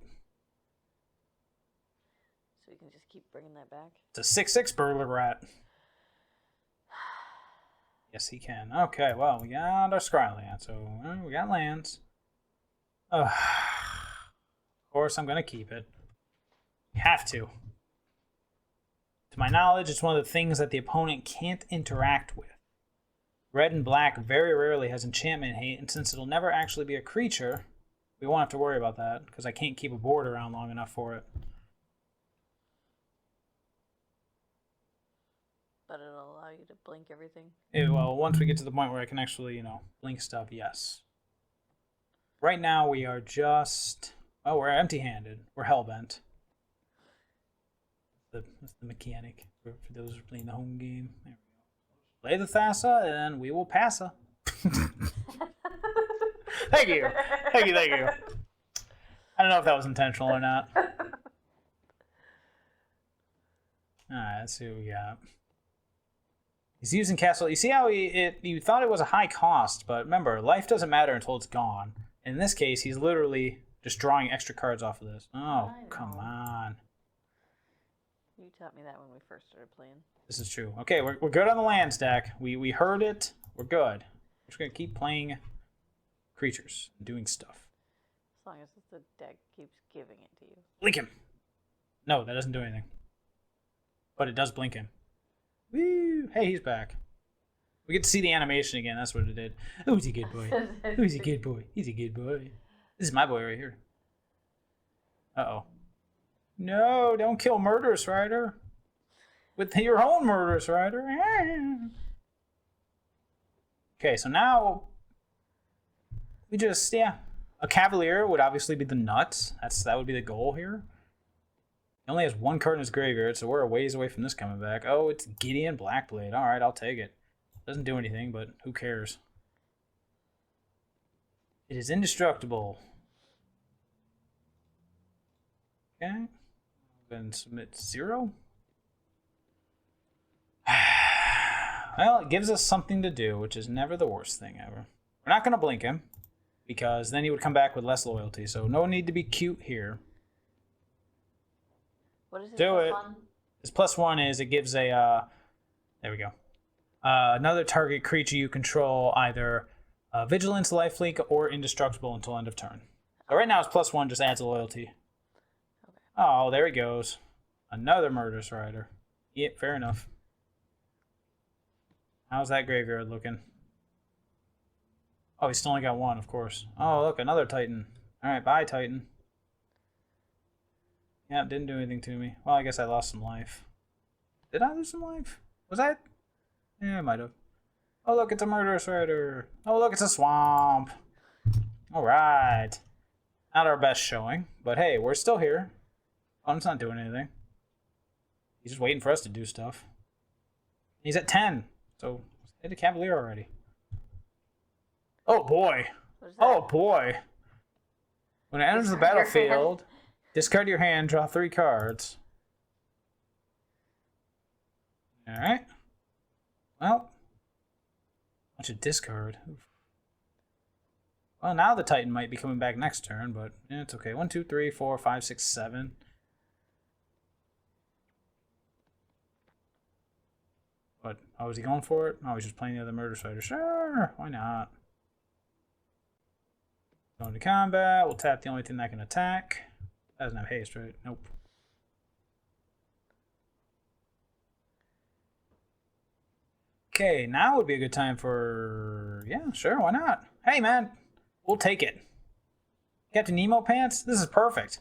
Speaker 1: So we can just keep bringing that back?
Speaker 2: It's a 6/6 burglar rat. Yes, he can. Okay, well, we got our scry land, so we got lands. Of course, I'm going to keep it. You have to. To my knowledge, it's one of the things that the opponent can't interact with. Red and black very rarely has enchantment hate, and since it'll never actually be a creature, we won't have to worry about that, because I can't keep a board around long enough for it.
Speaker 1: But it'll allow you to blink everything?
Speaker 2: Well, once we get to the point where I can actually, blink stuff, yes. Right now, we are just... Oh, we're empty-handed. We're hellbent. That's the mechanic for those who are playing the home game. There we go. Play the Thassa, and we will pass her. Thank you. Thank you. I don't know if that was intentional or not. Alright, let's see what we got. He's using Castle. You see how you thought it was a high cost, but remember, life doesn't matter until it's gone. In this case, he's literally just drawing extra cards off of this. Oh, come on.
Speaker 1: You taught me that when we first started playing.
Speaker 2: This is true. Okay, we're good on the land stack. We heard it. We're good. We're just going to keep playing creatures and doing stuff.
Speaker 1: As long as the deck keeps giving it to you.
Speaker 2: Blink him. No, that doesn't do anything. But it does blink him. Woo! Hey, he's back. We get to see the animation again. That's what it did. Oh, he's a good boy. Oh, he's a good boy. He's a good boy. This is my boy right here. Uh-oh. No, don't kill Murderous Rider. With your own Murderous Rider. Okay, so now we just, a Cavalier would obviously be the nuts. That would be the goal here. He only has 1 card in his graveyard, so we're a ways away from this coming back. Oh, it's Gideon Blackblade. All right, I'll take it. Doesn't do anything, but who cares? It is indestructible. Okay. Then submit 0. Well, it gives us something to do, which is never the worst thing ever. We're not going to blink him, because then he would come back with less loyalty, so no need to be cute here.
Speaker 1: What is his
Speaker 2: Do
Speaker 1: plus
Speaker 2: it.
Speaker 1: one?
Speaker 2: His +1 is it gives a, there we go. Another target creature you control either Vigilance, Lifelink, or Indestructible until end of turn. So right now his +1 just adds a loyalty.
Speaker 1: Okay.
Speaker 2: Oh, there he goes. Another Murderous Rider. Yep, fair enough. How's that graveyard looking? Oh, he's still only got one, of course. Oh, look, another Titan. Alright, bye, Titan. Yeah, didn't do anything to me. Well, I guess I lost some life. Did I lose some life? Was that? Yeah, I might have. Oh, look, it's a murderous rider. Oh, look, it's a swamp. Alright. Not our best showing, but hey, we're still here. Fun's not doing anything. He's just waiting for us to do stuff. He's at 10, so hit a Cavalier already. Oh boy. Oh boy. When it enters the battlefield, discard your hand, draw 3 cards. Alright. Well, I should discard. Oof. Well, now the Titan might be coming back next turn, but yeah, it's okay. 1, 2, 3, 4, 5, 6, 7. What? Oh, is he going for it? Oh, he's just playing the other murder fighter. Sure, why not? Going to combat. We'll tap the only thing that can attack. That doesn't have haste, right? Nope. Okay, now would be a good time for... Yeah, sure, why not? Hey, man, we'll take it. Captain Nemo pants? This is perfect.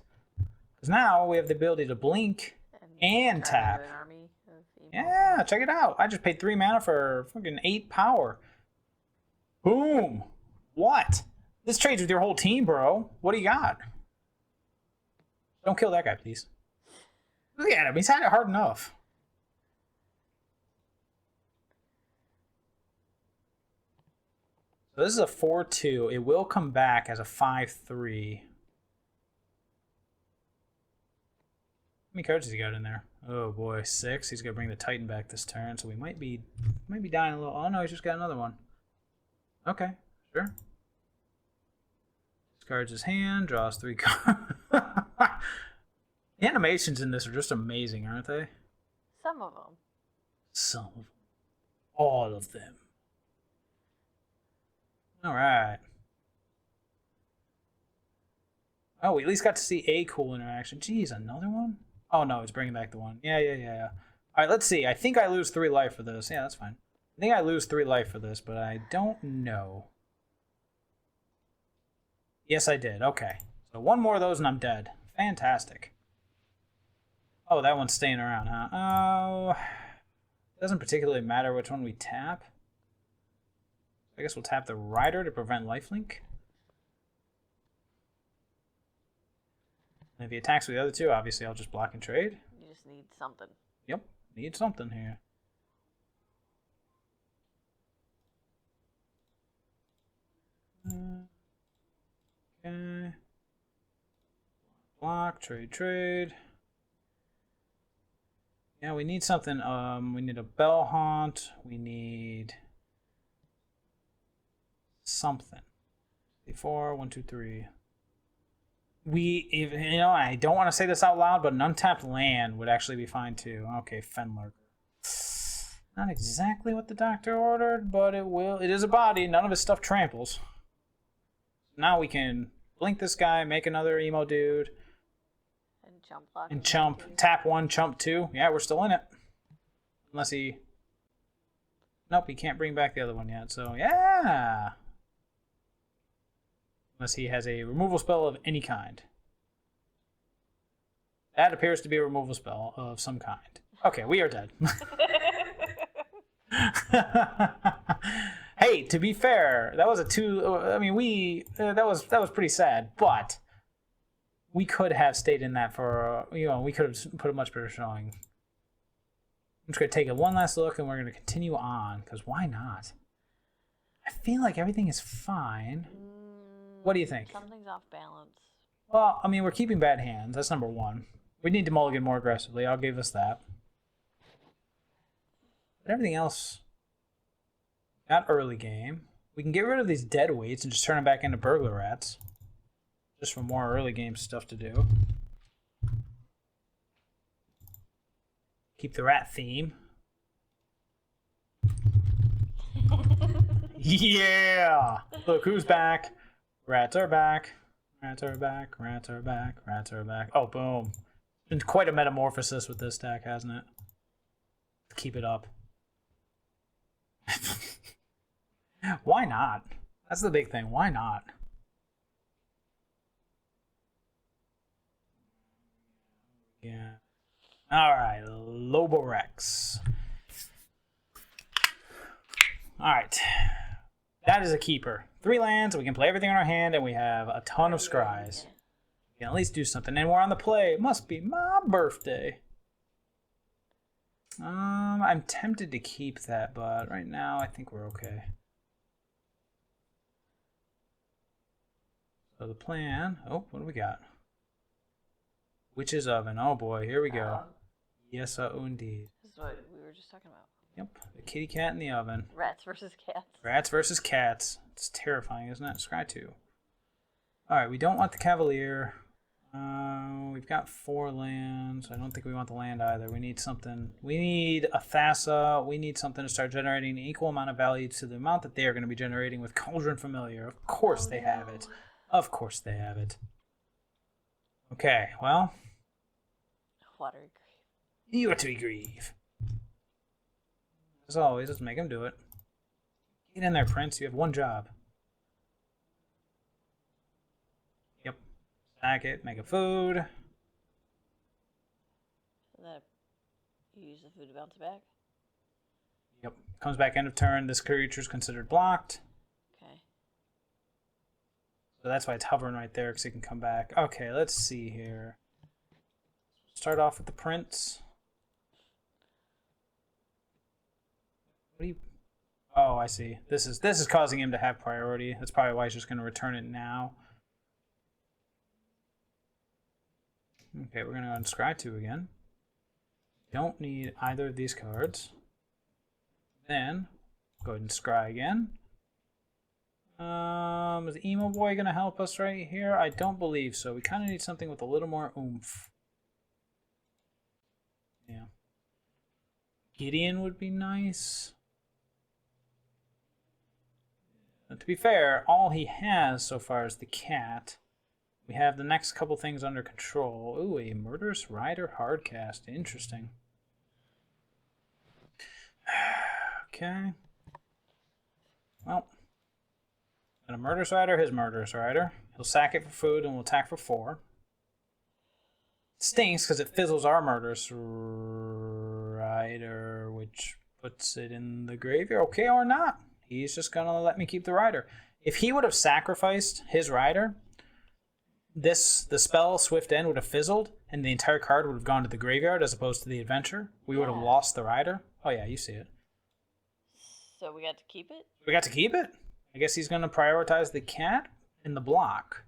Speaker 2: Because now we have the ability to blink and tap. Yeah, check it out. I just paid 3 mana for fucking 8 power. Boom. What? This trades with your whole team, bro. What do you got? Don't kill that guy, please. Look at him. He's had it hard enough. So this is a 4-2. It will come back as a 5-3. How many cards has he got in there? Oh boy, 6. He's gonna bring the Titan back this turn, so we might be dying a little. Oh no, he's just got another one. Okay, sure. Discards his hand, draws 3 cards. The animations in this are just amazing, aren't they?
Speaker 1: Some of them.
Speaker 2: Some of them. All of them. Alright. Oh, we at least got to see a cool interaction. Jeez, another one? Oh no, it's bringing back the one. Yeah. Alright, let's see. I think I lose 3 life for this. Yeah, that's fine. I think I lose 3 life for this, but I don't know. Yes, I did. Okay. So 1 more of those and I'm dead. Fantastic. Oh, that one's staying around, huh? Oh, doesn't particularly matter which one we tap. I guess we'll tap the Rider to prevent lifelink. And if he attacks with the other 2, obviously I'll just block and trade.
Speaker 1: You just need something.
Speaker 2: Yep, need something here. Okay. Block, trade. Yeah, we need something. We need a Bell Haunt. We need something. 4, 1, 2, 3. I don't want to say this out loud, but an untapped land would actually be fine too. Okay, Fenlurker. Not exactly what the doctor ordered, but it is a body. None of his stuff tramples. Now we can blink this guy, make another emo dude. And chump. Tap 1, chump 2. Yeah, we're still in it. Unless he... Nope, he can't bring back the other one yet. So, yeah. Unless he has a removal spell of any kind. That appears to be a removal spell of some kind. Okay, we are dead. Hey, to be fair, that was a 2... I mean, that was pretty sad, but... We could have stayed in that for, we could have put a much better showing. I'm just going to take a one last look and we're going to continue on, because why not? I feel like everything is fine. What do you think?
Speaker 1: Something's off balance.
Speaker 2: Well, I mean, we're keeping bad hands. That's number 1. We need to mulligan more aggressively. I'll give us that. But everything else, not early game. We can get rid of these dead weights and just turn them back into BlinkRats. Just for more early game stuff to do. Keep the rat theme. Yeah! Look who's back. Rats are back. Rats are back. Rats are back. Rats are back. Oh, boom. Been quite a metamorphosis with this deck, hasn't it? Keep it up. Why not? That's the big thing. Why not? Yeah. All right, Loborex. All right. That is a keeper. 3 lands, we can play everything in our hand, and we have a ton of scries. We can at least do something. And we're on the play. It must be my birthday. I'm tempted to keep that, but right now I think we're okay. So the plan... Oh, what do we got? Witch's Oven. Oh boy, here we go. Yes, indeed.
Speaker 1: This is what we were just talking about.
Speaker 2: Yep, the kitty cat in the oven.
Speaker 1: Rats versus cats.
Speaker 2: Rats versus cats. It's terrifying, isn't it? Scry 2. Alright, we don't want the Cavalier. We've got 4 lands. I don't think we want the land either. We need something. We need a Thassa. We need something to start generating an equal amount of value to the amount that they are going to be generating with Cauldron Familiar. Of course they have it. Of course they have it. Okay, well.
Speaker 1: Watery Grave.
Speaker 2: You are to be grieve. As always, let's make him do it. Get in there, Prince. You have one job. Yep. Stack it. Make a food.
Speaker 1: So that you use the food to bounce back?
Speaker 2: Yep. Comes back end of turn. This creature is considered blocked.
Speaker 1: Okay.
Speaker 2: So that's why it's hovering right there, because it can come back. Okay, let's see here. Start off with the Prince. What do you... Oh, I see. This is causing him to have priority. That's probably why he's just going to return it now. Okay, we're going to go on Scry 2 again. Don't need either of these cards. Then, go ahead and Scry again. Is Emo Boy going to help us right here? I don't believe so. We kind of need something with a little more oomph. Yeah. Gideon would be nice. But to be fair, all he has so far is the cat. We have the next couple things under control. Ooh, a Murderous Rider hardcast. Interesting. Okay. Well. And a Murderous Rider, his Murderous Rider. He'll sack it for food and we'll attack for 4. Stinks because it fizzles our Murderous Rider, which puts it in the graveyard. Okay or not. He's just going to let me keep the Rider. If he would have sacrificed his Rider, the spell Swift End would have fizzled, and the entire card would have gone to the graveyard as opposed to the adventure. We would have lost the Rider. Oh yeah, you see it.
Speaker 1: So we got to keep it?
Speaker 2: We got to keep it? I guess he's going to prioritize the cat and the block.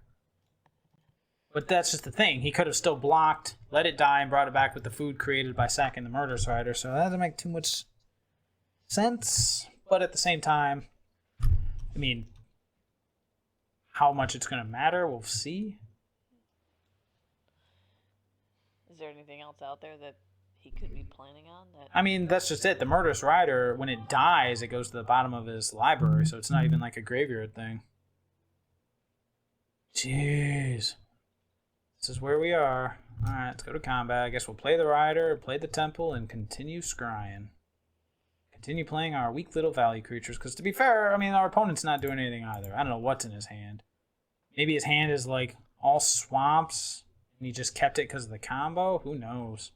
Speaker 2: But that's just the thing. He could have still blocked, let it die, and brought it back with the food created by sacking the Murderous Rider. So that doesn't make too much sense. But at the same time, I mean, how much it's going to matter, we'll see.
Speaker 1: Is there anything else out there that he could be planning on?
Speaker 2: I mean, that's just it. The Murderous Rider, when it dies, it goes to the bottom of his library, so it's not even like a graveyard thing. Jeez. This is where we are. Alright, let's go to combat. I guess we'll play the Rider, play the Temple, and continue scrying. Continue playing our weak little value creatures, because to be fair, I mean, our opponent's not doing anything either. I don't know what's in his hand. Maybe his hand is like all swamps, and he just kept it because of the combo? Who knows?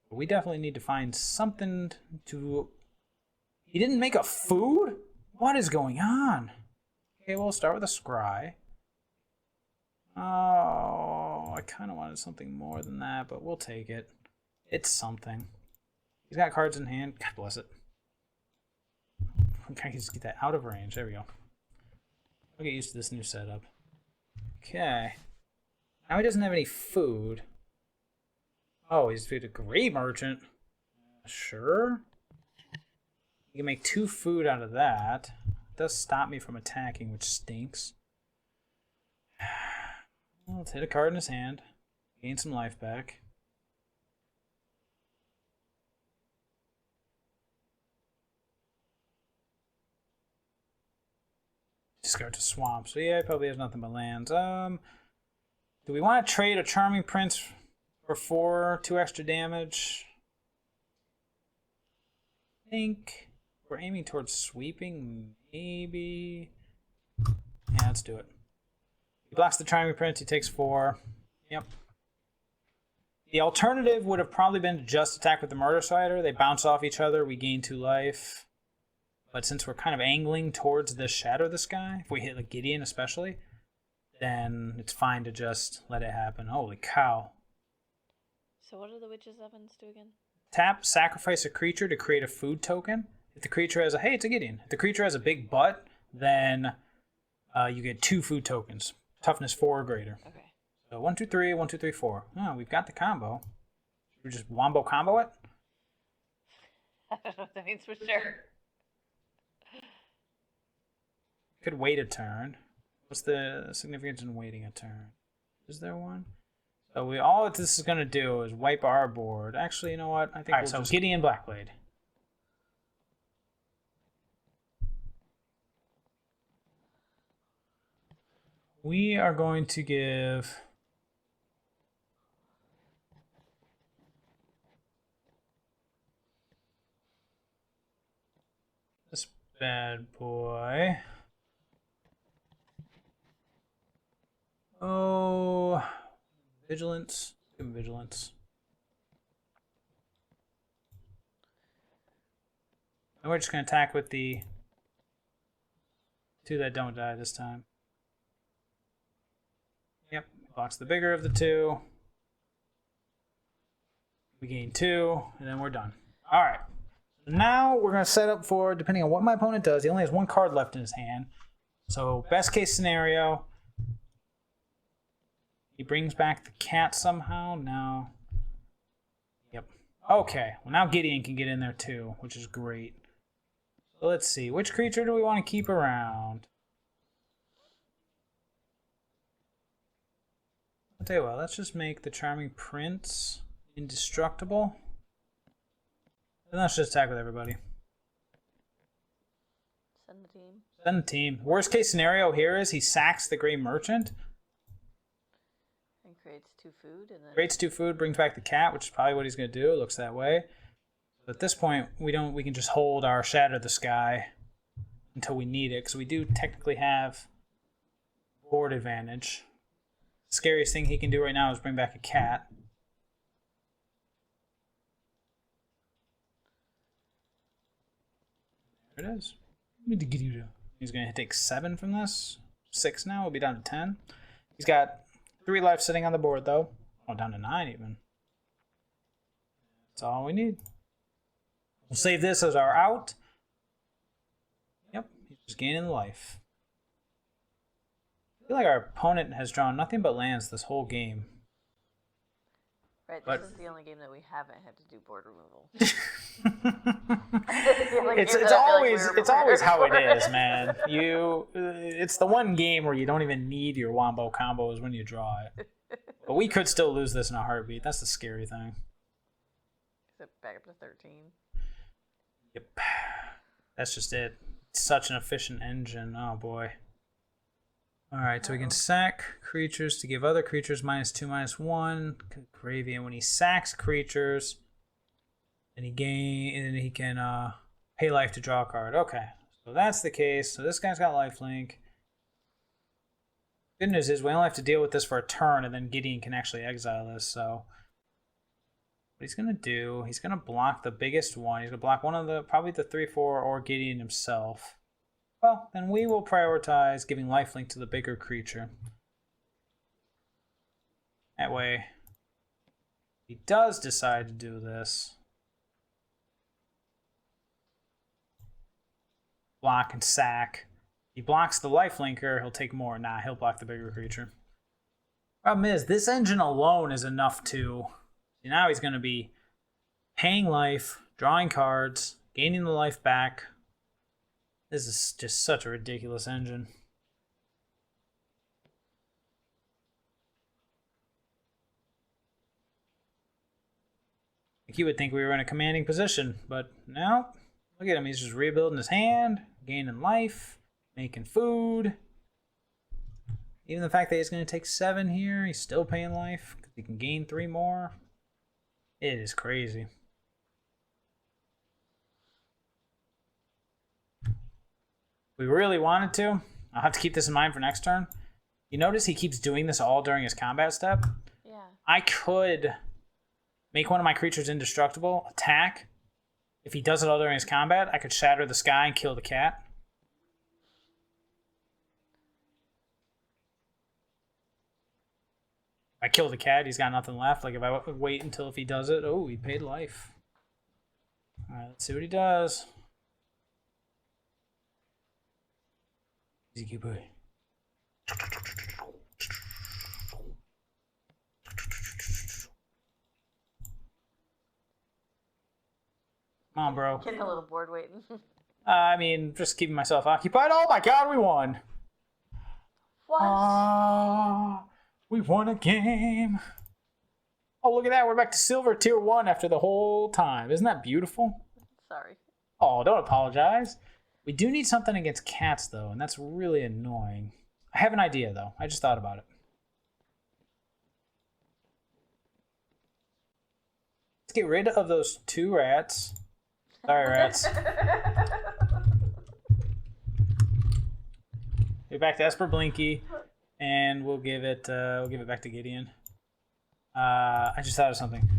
Speaker 2: But we definitely need to find something to... He didn't make a food? What is going on? Okay, we'll start with a scry. Oh, I kind of wanted something more than that, but we'll take it. It's something. He's got cards in hand. God bless it. Okay, just get that out of range. There we go. I'll get used to this new setup. Okay. Now he doesn't have any food. Oh, he's a Grave Merchant. Sure. You can make 2 food out of that. It does stop me from attacking, which stinks. Well, let's hit a card in his hand. Gain some life back. Discard to swamp. So yeah, he probably has nothing but lands. Do we want to trade a Charming Prince for 2 extra damage? I think We're aiming towards sweeping, maybe. Yeah, let's do it. He blocks the Charming Prince, he takes 4. Yep. The alternative would have probably been to just attack with the Murder Spider. They bounce off each other, we gain 2 life. But since we're kind of angling towards the Shatter the Sky, if we hit like Gideon especially, then it's fine to just let it happen. Holy cow.
Speaker 1: So what do the witch's ovens do again?
Speaker 2: Tap, sacrifice a creature to create a food token. If the creature has a, hey, it's a Gideon. If the creature has a big butt, then you get 2 food tokens. Toughness 4 or greater.
Speaker 1: Okay.
Speaker 2: So 1, 2, 3, 1, 2, 3, 4. Oh, we've got the combo. Should we just wombo combo it?
Speaker 1: I don't know what that means for sure.
Speaker 2: Could wait a turn. What's the significance in waiting a turn? Is there one? So all this is going to do is wipe our board. Actually, you know what? I think all right, so just... Gideon Blackblade. We are going to give... this bad boy... Oh, vigilance. Give him vigilance. And we're just going to attack with the 2 that don't die this time. Yep, blocks the bigger of the 2. We gain 2, and then we're done. Alright, now we're going to set up for, depending on what my opponent does, he only has 1 card left in his hand. So, best case scenario... he brings back the cat somehow? No. Yep. Okay. Well, now Gideon can get in there too, which is great. So let's see. Which creature do we want to keep around? I'll tell you what. Let's just make the Charming Prince indestructible. And let's just attack with everybody.
Speaker 1: Send the team.
Speaker 2: Send the team. Worst case scenario here is he sacks the Grey Merchant.
Speaker 1: Creates 2 food and then
Speaker 2: creates 2 food, brings back the cat, which is probably what he's going to do. It looks that way. But at this point, we can just hold our Shatter the Sky until we need it, because we do technically have board advantage. The scariest thing he can do right now is bring back a cat. There it is. He's going to take 7 from this. 6 now. We'll be down to 10. He's got 3 life sitting on the board, though. Oh, down to 9 even. That's all we need. We'll save this as our out. Yep, he's just gaining life. I feel like our opponent has drawn nothing but lands this whole game.
Speaker 1: Right, this is the only game that we haven't had to do board removal.
Speaker 2: It's always how it is, man. It's the one game where you don't even need your wombo combos when you draw it. But we could still lose this in a heartbeat. That's the scary thing.
Speaker 1: Is it back up to 13?
Speaker 2: Yep. That's just it. It's such an efficient engine. Oh boy. Alright, so we can sack creatures to give other creatures -2, -1. Gravy. And when he sacks creatures, then he can pay life to draw a card. Okay, so that's the case. So this guy's got lifelink. Good news is we only have to deal with this for a turn, and then Gideon can actually exile this. So what he's gonna do, he's gonna block the biggest one. He's gonna block one of the probably the 3/4 or Gideon himself. Well, then we will prioritize giving lifelink to the bigger creature. That way, if he does decide to do this, block and sack. He blocks the lifelinker, he'll take more. Nah, he'll block the bigger creature. Problem is, this engine alone is enough to... Now he's going to be paying life, drawing cards, gaining the life back. This is just such a ridiculous engine. Like you would think we were in a commanding position, but no. Look at him, he's just rebuilding his hand, gaining life, making food. Even the fact that he's going to take 7 here, he's still paying life because he can gain 3 more. It is crazy. we really wanted to, I'll have to keep this in mind for next turn. You notice he keeps doing this all during his combat step?
Speaker 1: Yeah.
Speaker 2: I could make one of my creatures indestructible, attack. If he does it all during his combat, I could shatter the sky and kill the cat. If I kill the cat, he's got nothing left. Like if I wait until if he does it, oh, he paid life. Alright, let's see what he does. Easy boy. Come on, bro.
Speaker 1: Getting a little bored waiting.
Speaker 2: I mean, just keeping myself occupied. Oh my god, we won!
Speaker 1: What?
Speaker 2: We won a game. Oh, look at that. We're back to silver tier 1 after the whole time. Isn't that beautiful?
Speaker 1: Sorry.
Speaker 2: Oh, don't apologize. We do need something against cats, though, and that's really annoying. I have an idea, though. I just thought about it. Let's get rid of those 2 rats. Sorry, rats. Get back to Esper Blinky, and we'll give it back to Gideon. I just thought of something.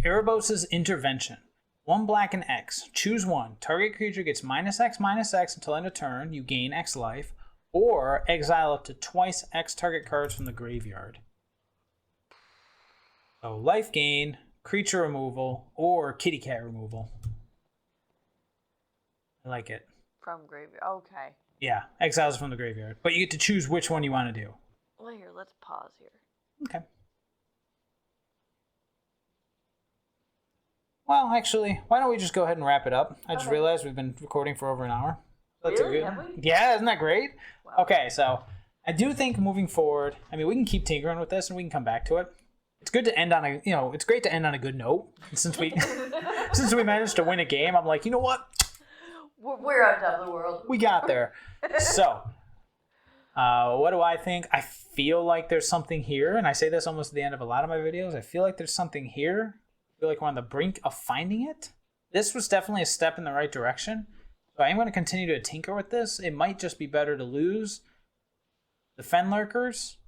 Speaker 2: Erebos' Intervention. 1 black and X. Choose one. Target creature gets -X until end of turn. You gain X life. Or exile up to twice X target cards from the graveyard. So life gain, creature removal, or kitty cat removal. I like it.
Speaker 1: From graveyard. Okay.
Speaker 2: Yeah, exiles from the graveyard. But you get to choose which one you want to do.
Speaker 1: Well, here, let's pause here.
Speaker 2: Okay. Well, actually, why don't we just go ahead and wrap it up? I just realized we've been recording for over an hour. That's
Speaker 1: Really?
Speaker 2: a good.
Speaker 1: Have we?
Speaker 2: Yeah, isn't that great?
Speaker 1: Wow.
Speaker 2: Okay, so I do think moving forward, I mean, we can keep tinkering with this and we can come back to it. It's good to end on a, it's great to end on a good note. And since we managed to win a game, I'm like, you know what?
Speaker 1: We're on top of the world.
Speaker 2: We got there. So, what do I think? I feel like there's something here, and I say this almost at the end of a lot of my videos. I feel like there's something here. I feel like we're on the brink of finding it. This was definitely a step in the right direction. So I am going to continue to tinker with this. It might just be better to lose the Fen Lurkers.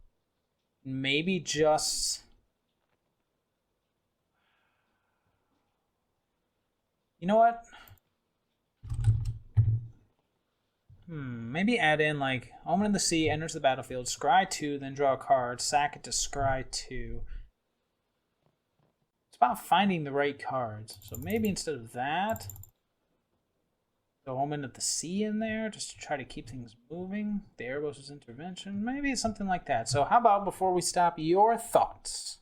Speaker 2: Maybe just... You know what? Maybe add in like Omen of the Sea enters the battlefield, scry 2, then draw a card, sack it to scry 2. It's about finding the right cards. So maybe instead of that, throw Omen of the Sea in there just to try to keep things moving. The Erebos' Intervention, maybe something like that. So how about before we stop, your thoughts?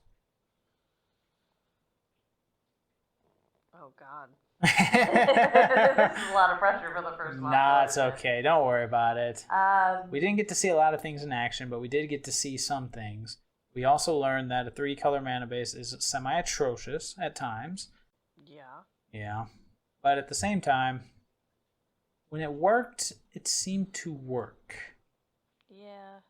Speaker 1: Oh, God. This is a lot of pressure for the first one.
Speaker 2: Nah, it's okay. Don't worry about it.
Speaker 1: Um,
Speaker 2: We didn't get to see a lot of things in action, but we did get to see some things. We also learned that a 3-color mana base is semi-atrocious at times.
Speaker 1: yeah.
Speaker 2: Yeah. But at the same time, when it worked, it seemed to work.
Speaker 1: Yeah.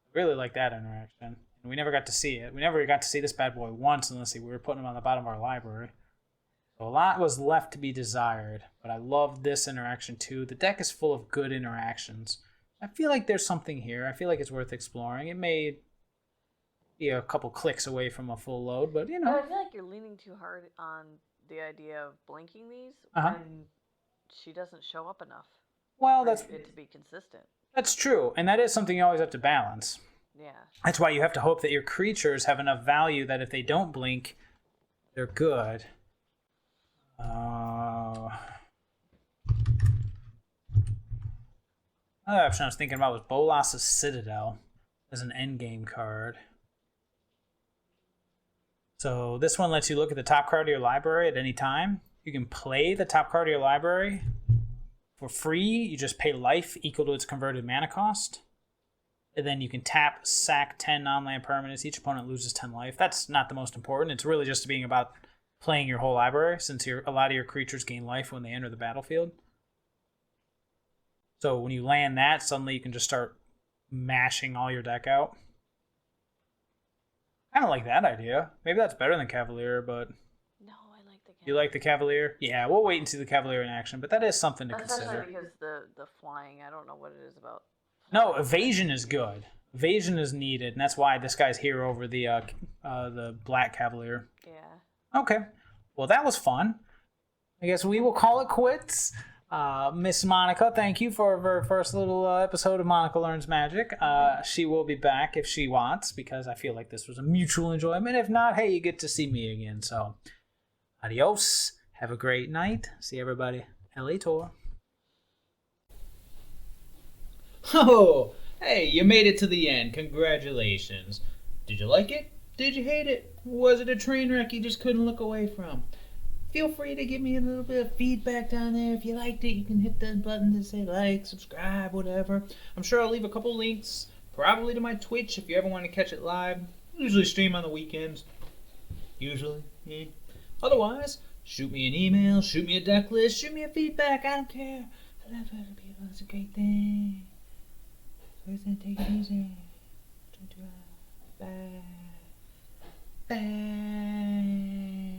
Speaker 2: I really like that interaction. And we never got to see it. We never got to see this bad boy once unless we were putting him on the bottom of our library. So a lot was left to be desired. But I love this interaction too. The deck is full of good interactions. I feel like there's something here. I feel like it's worth exploring. It may be a couple clicks away from a full load, but you know.
Speaker 1: I feel like you're leaning too hard on the idea of blinking these when she doesn't show up enough.
Speaker 2: Well,
Speaker 1: for it to be consistent.
Speaker 2: That's true. And that is something you always have to balance.
Speaker 1: Yeah.
Speaker 2: That's why you have to hope that your creatures have enough value that if they don't blink, they're good. Another option I was thinking about was Bolas' Citadel as an endgame card. So this one lets you look at the top card of your library at any time. You can play the top card of your library for free. You just pay life equal to its converted mana cost. And then you can tap, sack 10 non-land permanents. Each opponent loses 10 life. That's not the most important. It's really just being about playing your whole library, since a lot of your creatures gain life when they enter the battlefield. So when you land that, suddenly you can just start mashing all your deck out. I don't like that idea. Maybe that's better than Cavalier, but...
Speaker 1: No, I like the
Speaker 2: You like the Cavalier? Yeah, we'll wait and see the Cavalier in action, but that is something to consider.
Speaker 1: Especially because the flying, I don't know what it is about.
Speaker 2: No, evasion is good. Evasion is needed, and that's why this guy's here over the Black Cavalier.
Speaker 1: Yeah.
Speaker 2: Okay. Well, that was fun. I guess we will call it quits. Miss Monica, thank you for our first little episode of Monica Learns Magic. She will be back if she wants, because I feel like this was a mutual enjoyment. If not, hey, you get to see me again. So, adios. Have a great night. See everybody. Later. Oh, hey, you made it to the end. Congratulations. Did you like it? Did you hate it? Was it a train wreck you just couldn't look away from? Feel free to give me a little bit of feedback down there. If you liked it, you can hit that button to say like, subscribe, whatever. I'm sure I'll leave a couple links, probably to my Twitch if you ever want to catch it live. I usually stream on the weekends. Usually. Yeah. Otherwise, shoot me an email, shoot me a deck list, shoot me a feedback. I don't care. I love other people. It's a great thing. So take it easy. Bye. Bye.